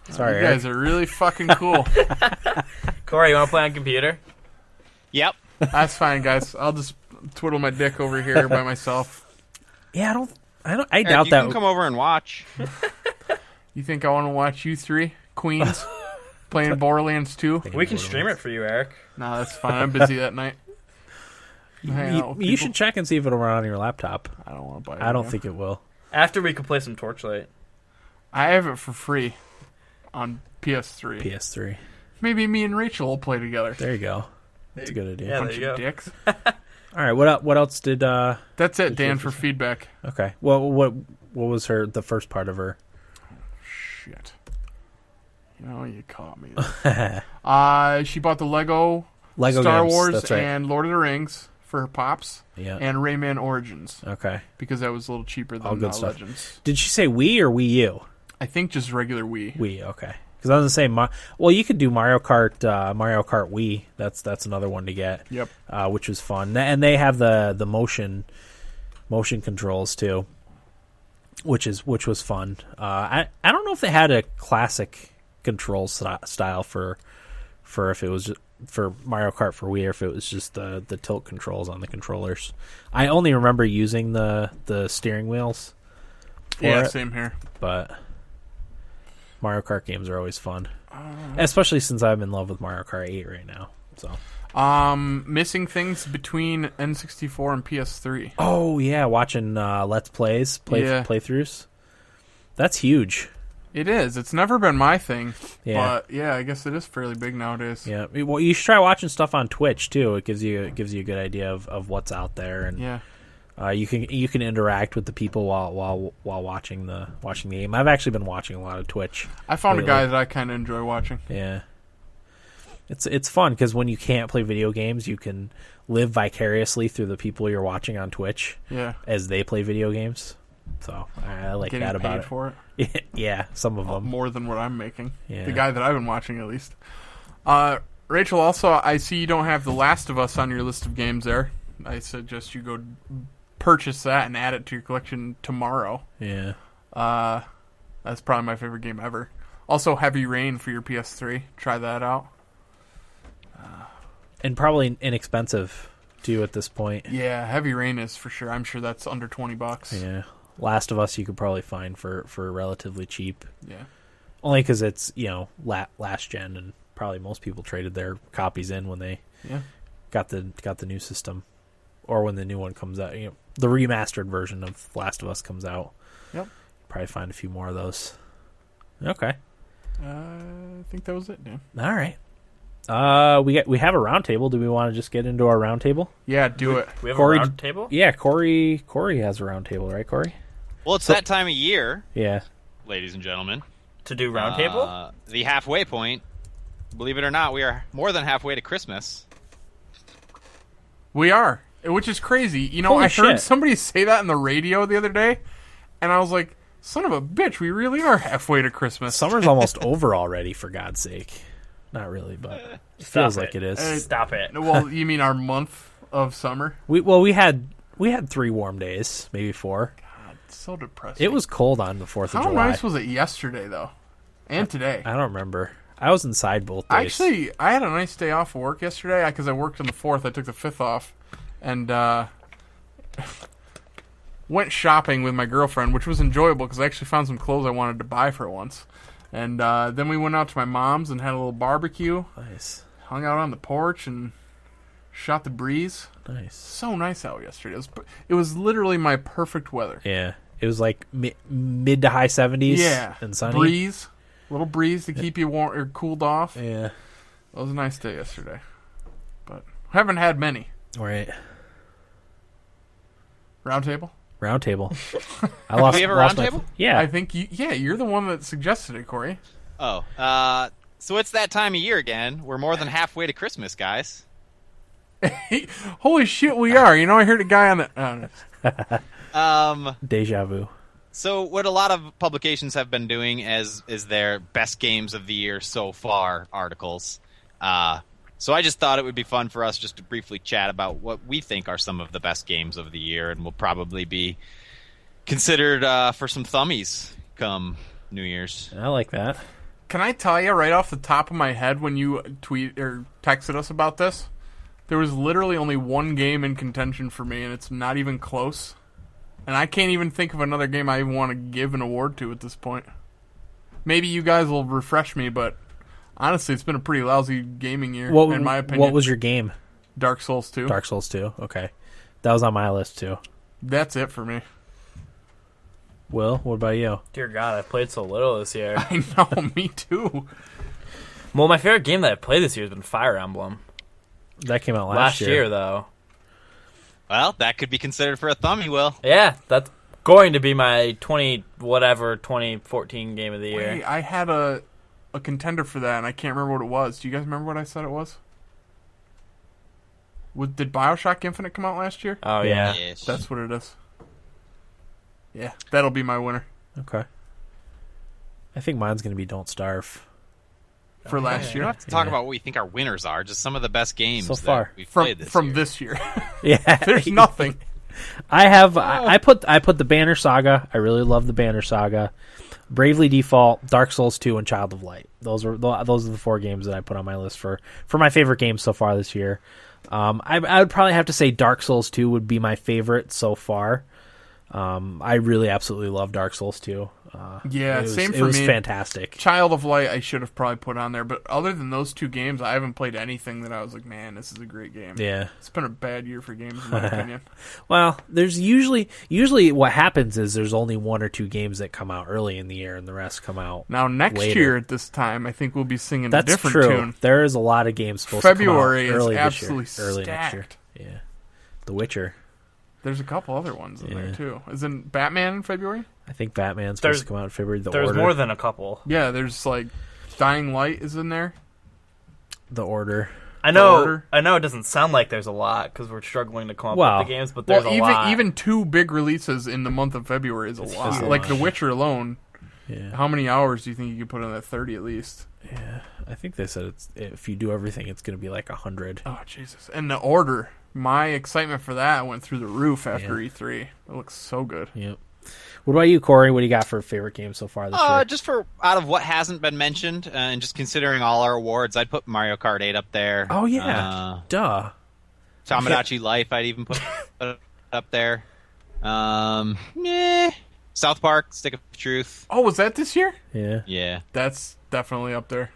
Sorry, you guys are really fucking cool. Corey, you want to play on computer? Yep. That's fine, guys. I'll just twiddle my dick over here by myself. Yeah, I doubt that. You can come over and watch. You think I want to watch you three queens playing Borderlands 2? We can stream it for you, Eric. No, that's fine. I'm busy that night. You should check and see if it'll run on your laptop. I don't want to buy it. I don't think it will. After we can play some Torchlight. I have it for free on PS3. PS3. Maybe me and Rachel will play together. There you go. That's a good idea. Yeah, Bunch of dicks. All right, what else did That's it, Dan, for feedback. Okay. Well, what was the first part of her? Shit. You caught me. She bought the Lego Star games. Wars That's right. and Lord of the Rings for Pops. Yeah. And Rayman Origins. Okay. Because that was a little cheaper than Legends. Did she say Wii or Wii U? I think just regular Wii. Wii, okay. Because I was going to say, well, you could do Mario Kart Wii. That's another one to get. Yep. Which was fun. And they have the motion controls, too, which was fun. I don't know if they had a classic control style for if it was for Mario Kart for Wii or if it was just the tilt controls on the controllers. I only remember using the steering wheels. Same here. But Mario Kart games are always fun, especially since I'm in love with Mario Kart 8 right now. So, missing things between N64 and PS3. Oh yeah, watching Let's Plays, playthroughs. That's huge. It is. It's never been my thing. Yeah. But yeah, I guess it is fairly big nowadays. Yeah. Well, you should try watching stuff on Twitch too. It gives you a good idea of what's out there, and you can interact with the people while watching the game. I've actually been watching a lot of Twitch. I found a guy that I kind of enjoy watching. Yeah. It's fun because when you can't play video games, you can live vicariously through the people you're watching on Twitch. Yeah. As they play video games. So I like Getting that about paid it. For it. Yeah, some of them more than what I'm making. Yeah. The guy that I've been watching, at least. Rachel, also, I see you don't have The Last of Us on your list of games there. I suggest you go purchase that and add it to your collection tomorrow. Yeah. That's probably my favorite game ever. Also, Heavy Rain for your PS3. Try that out. And probably inexpensive too at this point. Yeah, Heavy Rain is for sure. I'm sure that's under $20. Yeah. Last of Us you could probably find for relatively cheap. Yeah. Only because it's, last gen, and probably most people traded their copies in when they got the new system, or when the new one comes out. The remastered version of Last of Us comes out. Yep. Probably find a few more of those. Okay. I think that was it, Dan. All right. We have a round table. Do we want to just get into our round table? Yeah, do it. We have Corey, a round table? Yeah, Corey has a round table, right, Corey? Well, it's that time of year. Yeah. Ladies and gentlemen. To do round table? The halfway point. Believe it or not, we are more than halfway to Christmas. We are, which is crazy. Holy I heard shit. somebody say that on the radio the other day, and I was like, son of a bitch, we really are halfway to Christmas. Summer's almost over already, for God's sake. Not really, but it feels like it is. Stop it. Well, you mean our month of summer? We had 3 warm days, maybe 4. God, it's so depressing. It was cold on the 4th of How July. nice was it yesterday, though? And today? I don't remember. I was inside both days. Actually, I had a nice day off of work yesterday because I worked on the 4th. I took the 5th off and went shopping with my girlfriend, which was enjoyable because I actually found some clothes I wanted to buy for once. And then we went out to my mom's and had a little barbecue. Nice. Hung out on the porch and shot the breeze. Nice. So nice out yesterday. It was literally my perfect weather. Yeah. It was like mid to high 70s and sunny. Breeze. Little breeze to keep you warm or cooled off. Yeah. It was a nice day yesterday. But haven't had many. All right. Round table? Round table. Do we have a round table? Yeah. I think you're the one that suggested it, Corey. Oh. So it's that time of year again. We're more than halfway to Christmas, guys. Holy shit, we are. I heard a guy on the... Deja vu. So what a lot of publications have been doing is their best games of the year so far articles. So I just thought it would be fun for us just to briefly chat about what we think are some of the best games of the year, and will probably be considered for some thummies come New Year's. I like that. Can I tell you right off the top of my head when you tweet or texted us about this? There was literally only one game in contention for me, and it's not even close. And I can't even think of another game I even want to give an award to at this point. Maybe you guys will refresh me, but honestly, it's been a pretty lousy gaming year, in my opinion. What was your game? Dark Souls 2. Dark Souls 2, okay. That was on my list, too. That's it for me. Will, what about you? Dear God, I've played so little this year. I know, me too. Well, my favorite game that I've played this year has been Fire Emblem. That came out last year, though. Well, that could be considered for a thumbie, Will. Yeah, that's going to be my 2014 game of the year. Wait, I had a contender for that, and I can't remember what it was. Do you guys remember what I said it was? Did BioShock Infinite come out last year? Oh, yeah. Yes. That's what it is. Yeah, that'll be my winner. Okay. I think mine's going to be Don't Starve. For last You year. don't have to talk about what we think our winners are. Just some of the best games So far. that we've played this From year. this year. Yeah. There's nothing. I put the Banner Saga. I really love the Banner Saga. Bravely Default, Dark Souls 2, and Child of Light. Those are the 4 games that I put on my list for my favorite games so far this year. I would probably have to say Dark Souls 2 would be my favorite so far. I really absolutely love Dark Souls 2. Same for me. It was fantastic. Child of Light I should have probably put on there, but other than those 2 games, I haven't played anything that I was like, man, this is a great game. Yeah. It's been a bad year for games, in my opinion. Well, there's usually what happens is there's only 1 or 2 games that come out early in the year, and the rest come out Now, next later. year at this time, I think we'll be singing That's a different true. tune. There is a lot of games supposed February to come out early is absolutely this year, early next year. stacked. Yeah. The Witcher. There's a couple other ones in there, Yeah. too. Isn't Batman in February? I think Batman's supposed to come out in February. There's Order. more than a couple. Yeah, there's like Dying Light is in there. The Order. I know Order. it doesn't sound like there's a lot because we're struggling to come up Well, with the games, but there's a lot. Even 2 big releases in the month of February is a lot. a Like lot. The Witcher alone, Yeah. how many hours do you think you could put in that? 30 at least. Yeah. I think they said if you do everything, it's going to be like 100. Oh, Jesus. And The Order, my excitement for that went through the roof after E3. It looks so good. Yep. What about you, Corey? What do you got for favorite game so far this year? Just for out of what hasn't been mentioned, and just considering all our awards, I'd put Mario Kart 8 up there. Oh, yeah. Duh. Tomodachi Life, I'd even put up there. South Park, Stick of Truth. Oh, was that this year? Yeah. Yeah. That's definitely up there.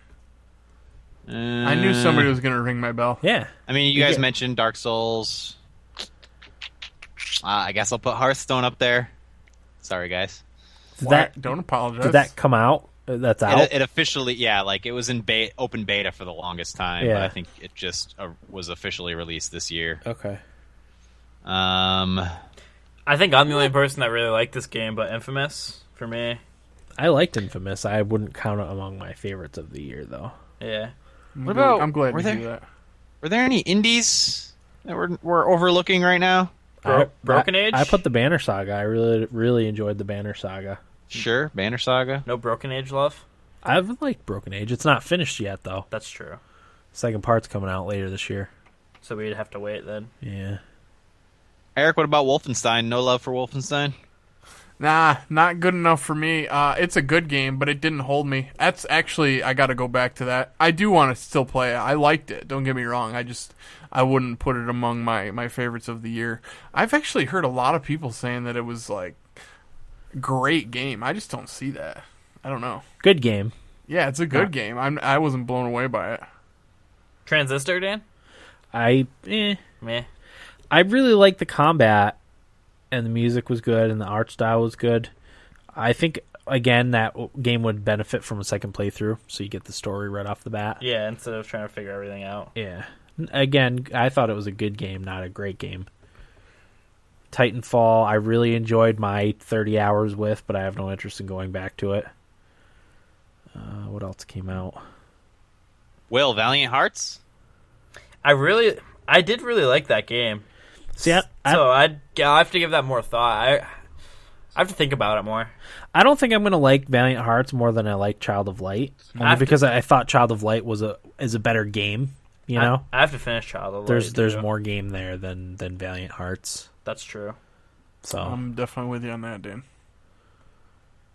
I knew somebody was going to ring my bell. Yeah. I mean, you guys mentioned Dark Souls. I guess I'll put Hearthstone up there. Sorry, guys. Don't apologize. Did that come out? That's out? It officially, it was in open beta for the longest time. Yeah. But I think it just was officially released this year. Okay. I think I'm the only person that really liked this game, but Infamous, for me. I liked Infamous. I wouldn't count it among my favorites of the year, though. Yeah. What about? I'm glad were to there, do that. Were there any indies that we're overlooking right now? Broken Age? I put the Banner Saga. I really enjoyed the Banner Saga. Sure, Banner Saga. No Broken Age love? I've liked Broken Age. It's not finished yet, though. That's true. Second part's coming out later this year. So we'd have to wait then. Yeah. Eric, what about Wolfenstein? No love for Wolfenstein? Nah, not good enough for me. It's a good game, but it didn't hold me. That's actually, I got to go back to that. I do want to still play it. I liked it. Don't get me wrong. I wouldn't put it among my favorites of the year. I've actually heard a lot of people saying that it was like great game. I just don't see that. I don't know. Good game. Yeah, it's a good game. I wasn't blown away by it. Transistor, Dan? Meh. I really liked the combat, and the music was good, and the art style was good. I think, again, that game would benefit from a second playthrough, so you get the story right off the bat. Yeah, instead of trying to figure everything out. Yeah. Again, I thought it was a good game, not a great game. Titanfall, I really enjoyed my 30 hours with, but I have no interest in going back to it. What else came out? Will, Valiant Hearts? I did really like that game. See, I'll have to give that more thought. I have to think about it more. I don't think I'm going to like Valiant Hearts more than I like Child of Light, only because I thought Child of Light is a better game. You know, I have to finish Child of Light. There's more game there than Valiant Hearts. That's true. So I'm definitely with you on that, Dan.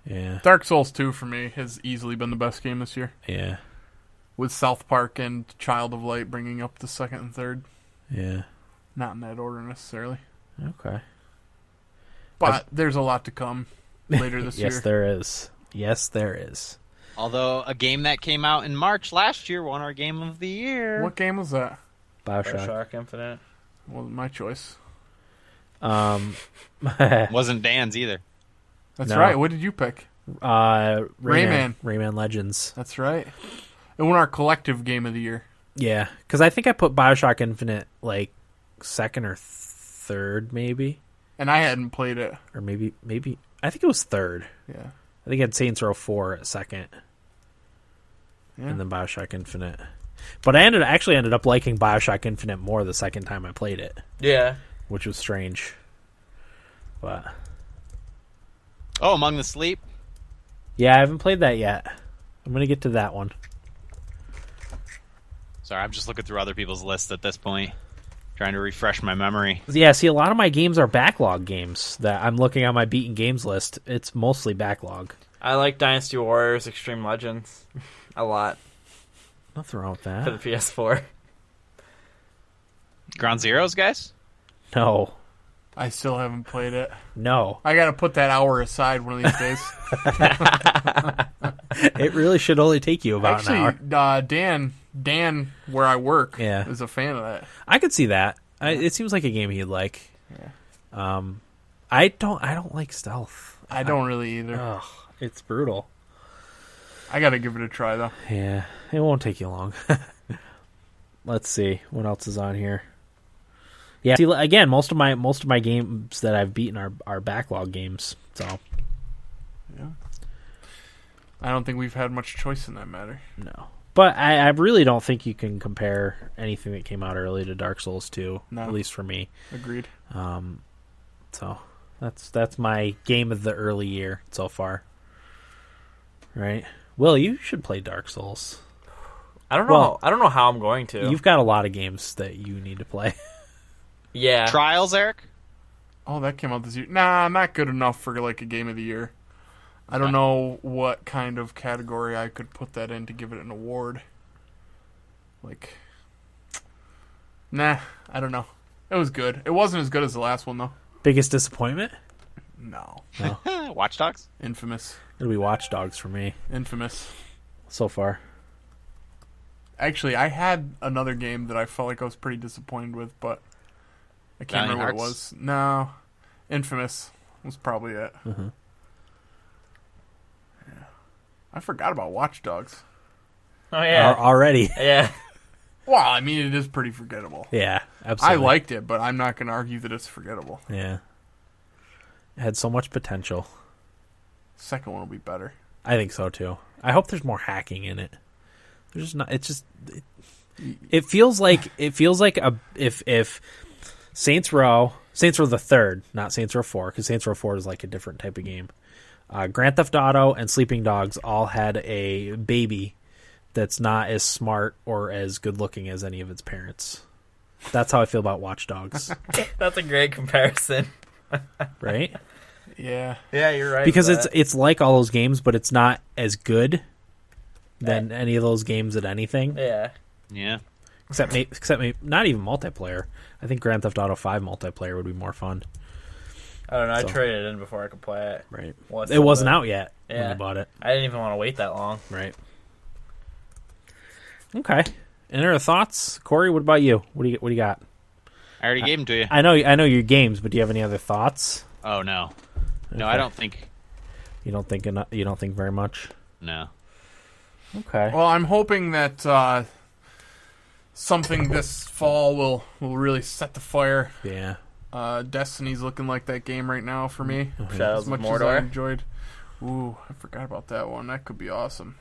Yeah. Dark Souls 2 for me has easily been the best game this year. Yeah. With South Park and Child of Light bringing up the second and third. Yeah. Not in that order necessarily. Okay. But there's a lot to come later this year. Yes, there is. Yes, there is. Although a game that came out in March last year won our Game of the Year. What game was that? BioShock. Infinite. Wasn't my choice. Wasn't Dan's either. That's No. right. What did you pick? Rayman Legends. That's right. It won our collective game of the year. Yeah, because I think I put BioShock Infinite like second or third, maybe, And I hadn't played it. or maybe I think it was third. Yeah. I think I had Saints Row 4 at second, Yeah. and then BioShock Infinite. But I actually ended up liking BioShock Infinite more the second time I played it. Yeah. Which was strange. But Among the Sleep? yeah, I haven't played that yet. I'm going to get to that one. Sorry, I'm just looking through other people's lists at this point, trying to refresh my memory. Yeah, see, a lot of my games are backlog games that I'm looking on my beaten games list. It's mostly backlog. I like Dynasty Warriors Extreme Legends a lot. Nothing wrong with For that. the PS4. Ground Zeroes, guys? No. I still haven't played it. No. I got to put that hour aside one of these days. It really should only take you about an hour. Dan, where I work, Yeah. is a fan of that. I could see that. It seems like a game he'd like. Yeah. I don't like stealth. I don't really either. Ugh, it's brutal. I got to give it a try, though. Yeah, it won't take you long. Let's see what else is on here. Yeah, see, again, most of my games that I've beaten are backlog games. So Yeah. I don't think we've had much choice in that matter. no, but I really don't think you can compare anything that came out early to Dark Souls 2. No. At least for me. Agreed. So that's my game of the early year so far. Right, Will, you should play Dark Souls. I don't know. Well, I don't know how I'm going to. You've got a lot of games that you need to play. Yeah. Trials, Eric? Oh, that came out this year. Nah, not good enough for like a game of the year. I don't know what kind of category I could put that in to give it an award. Like, nah, I don't know. It was good. It wasn't as good as the last one, though. Biggest disappointment? No. Watch Dogs? Infamous. It'll be Watch Dogs for me Infamous. so far. Actually, I had another game that I felt like I was pretty disappointed with, but I can't Valiant remember what it Hearts? was. No. Infamous was probably it. Mm-hmm. Yeah. I forgot about Watch Dogs. Oh yeah. Already. Yeah. Well, I mean, it is pretty forgettable. Yeah, I absolutely. liked it, but I'm not going to argue that it's forgettable. Yeah. It had so much potential. Second one will be better. I think so too. I hope there's more hacking in it. There's just not. It's just. It feels like if Saints Row the Third, not Saints Row 4, because Saints Row 4 is like a different type of game. Grand Theft Auto and Sleeping Dogs all had a baby that's not as smart or as good looking as any of its parents. That's how I feel about Watch Dogs, That's a great comparison. right? Yeah. Yeah, you're right. Because with it's like all those games, but it's not as good than any of those games at anything. that. Yeah. Except maybe not even multiplayer. I think Grand Theft Auto 5 multiplayer would be more fun. I don't know. So- I traded it in before I could play it. Right. Well, It wasn't out yet when Yeah. you bought it. I didn't even want to wait that long. Right. Okay. Any other thoughts? Corey, what about you? What do you got? I already gave them to you. I know your games, but do you have any other thoughts? Oh, no. No, Okay. I don't think... You don't think very much? No. Okay. Well, I'm hoping that something this fall will really set the fire. Yeah. Destiny's looking like that game right now for me. Shadows As much of as I Mordor. enjoyed. Ooh, I forgot about that one. That could be awesome.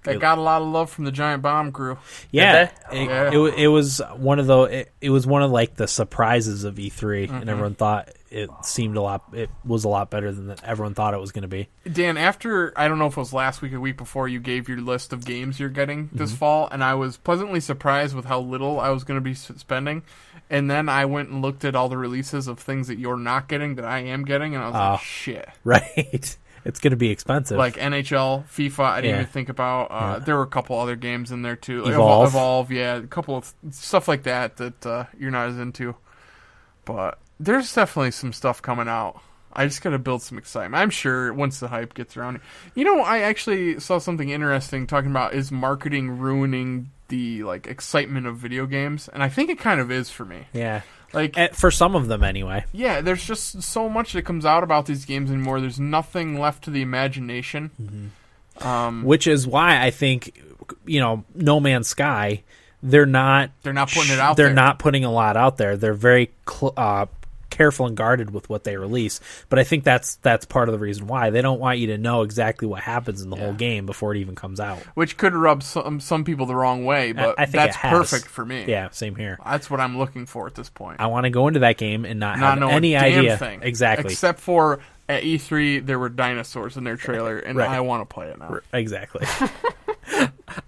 good. That got a lot of love from the Giant Bomb crew. Yeah. Did It was one of the it was one of like the surprises of E3, Mm-hmm. and everyone thought it was a lot better than everyone thought it was going to be. Dan, after, I don't know if it was last week or the week before, you gave your list of games you're getting Mm-hmm. this fall, and I was pleasantly surprised with how little I was going to be spending. And then I went and looked at all the releases of things that you're not getting that I am getting, and I was like, shit. Right. It's going to be expensive. Like NHL, FIFA, I didn't Yeah. even think about. There were a couple other games in there too. Like Evolve. Evolve, yeah. A couple of stuff like that you're not as into. But there's definitely some stuff coming out. I just got to build some excitement. I'm sure once the hype gets around. You know, I actually saw something interesting talking about is marketing ruining the like excitement of video games, and I think it kind of is for me. yeah. Like, For some of them anyway. yeah, there's just so much that comes out about these games anymore. There's nothing left to the imagination. Which is why I think, No Man's Sky, they're not They're not putting it out They're there. not putting a lot out there. They're very careful and guarded with what they release. But I think that's part of the reason why they don't want you to know exactly what happens in the whole game before it even comes out. Which could rub some people the wrong way, but I think that's it has. perfect for me. Yeah, same here. That's what I'm looking for at this point. I want to go into that game and not have know any a damn idea. thing. Exactly. Except for at E3, there were dinosaurs in their trailer, and Right. I want to play it now. Exactly.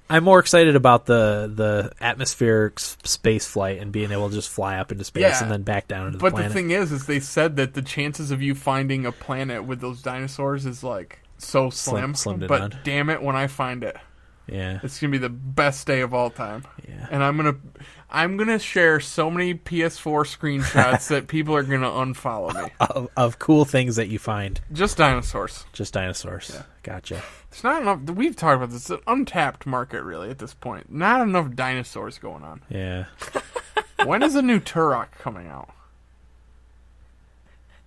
I'm more excited about the atmospheric space flight and being able to just fly up into space and then back down into the planet. But the thing is they said that the chances of you finding a planet with those dinosaurs is like so slim. Slim to but none. damn it, when I find it, Yeah. it's gonna be the best day of all time. Yeah. And I'm gonna share so many PS4 screenshots that people are gonna unfollow me. Of cool things that you find. Just dinosaurs. Just dinosaurs. Yeah. Gotcha. It's not enough. We've talked about this. It's an untapped market, really, at this point. Not enough dinosaurs going on. Yeah. When is a new Turok coming out?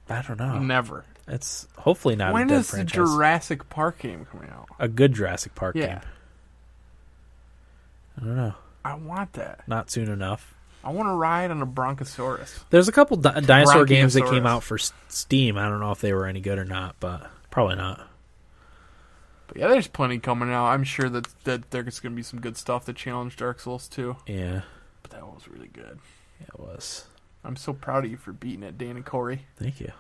I don't know. Never. It's hopefully not When a dead is the franchise. Jurassic Park game coming out? A good Jurassic Park Yeah. game. I don't know. I want that. Not soon enough. I want to ride on a Brontosaurus. There's a couple dinosaur games that Brachiosaurus. came out for Steam. I don't know if they were any good or not, but probably not. But yeah, there's plenty coming out. I'm sure that there's going to be some good stuff that challenge Dark Souls 2. Yeah. But that one was really good. Yeah, it was. I'm so proud of you for beating it, Dan and Corey. Thank you.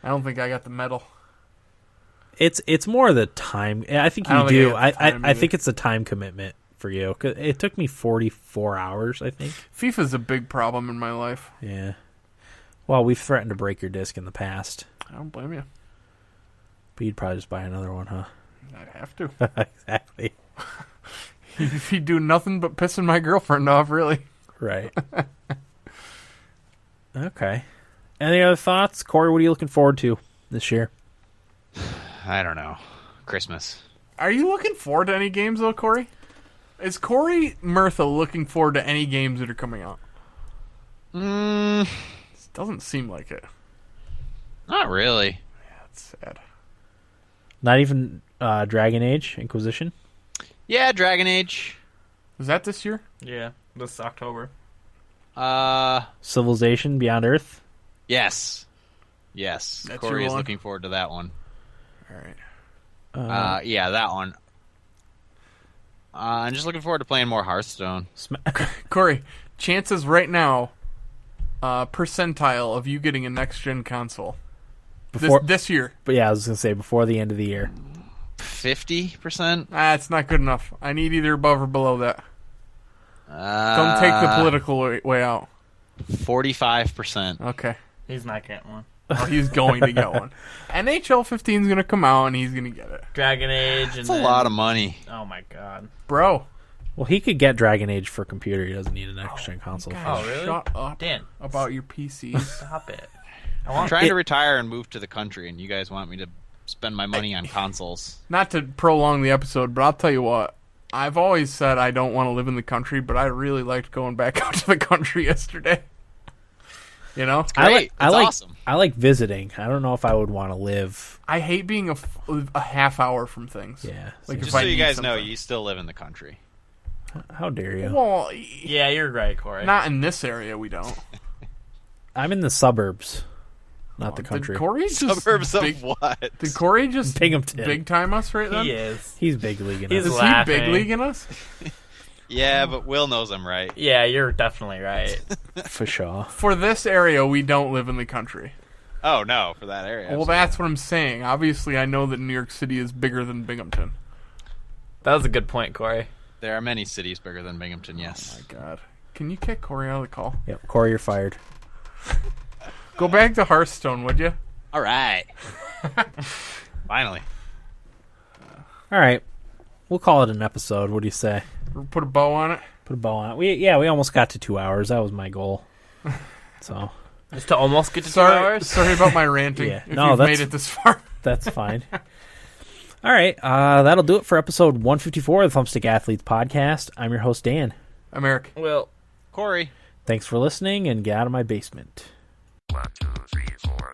I don't think I got the medal. It's more the time. I think I you don't think do. I have the time I either. think it's a time commitment for you. 'Cause it took me 44 hours, I think. FIFA's a big problem in my life. Yeah. Well, we've threatened to break your disc in the past. I don't blame you. But you'd probably just buy another one, huh? I'd have to. Exactly. If you do nothing but pissing my girlfriend off, really. Right. Okay. Any other thoughts? Corey, what are you looking forward to this year? I don't know. Christmas. Are you looking forward to any games, though, Corey? Is Corey Murtha looking forward to any games that are coming out? Doesn't seem like it. Not really. Yeah, that's sad. Not even Dragon Age Inquisition? Yeah, Dragon Age. Is that this year? Yeah, this October. Civilization Beyond Earth? Yes. Yes. That's Corey your is one? looking forward to that one. All right. Yeah, that one. I'm just looking forward to playing more Hearthstone. Corey, chances right now, percentile of you getting a next-gen console Before, this year. But yeah, I was going to say before the end of the year. 50%? It's not good enough. I need either above or below that. Don't Don't take the political way out. 45%. Okay. He's not getting one. Oh, he's going to get one. NHL 15 is going to come out, and he's going to get it. Dragon Age. And That's a lot of money. Oh my god. Bro. Well, he could get Dragon Age for a computer. He doesn't need an next-gen console. Oh, really? Shut up Dan, about your PCs. stop it. I'm trying to retire and move to the country, and you guys want me to spend my money on consoles. Not to prolong the episode, but I'll tell you what. I've always said I don't want to live in the country, but I really liked going back out to the country yesterday. You know? Great. I It's like awesome. I like visiting. I don't know if I would want to live. I hate being a half hour from things. Yeah. Like Just if so I you need guys know, something. you still live in the country. How dare you? Well, Yeah, you're right, Corey. not in this area, we don't. I'm in the suburbs, not the country. Did Corey just Suburbs big, of what? Did Corey just Binghamton. big time us right then? He is. He's big leaguing He's us. Is laughing. he big leaguing us? Yeah, but Will knows I'm right. Yeah, you're definitely right. For sure. For this area, we don't live in the country. Oh, no, for that area. Well, that's what I'm saying. Obviously, I know that New York City is bigger than Binghamton. That was a good point, Corey. There are many cities bigger than Binghamton, yes. Oh, my God. Can you kick Corey out of the call? Yep. Corey, you're fired. Go back to Hearthstone, would you? All right. Finally. All right. We'll call it an episode. What do you say? Put a bow on it? Put a bow on it. We almost got to 2 hours. That was my goal. So Just to almost get to 2 hours? Sorry about my ranting. Yeah. If No, you've that's- made it this far. that's fine. All right. That'll do it for episode 154 of the Thumbstick Athletes podcast. I'm your host, Dan. I'm Eric. Well, Corey. Thanks for listening, and get out of my basement. 1, 2, 3, 4.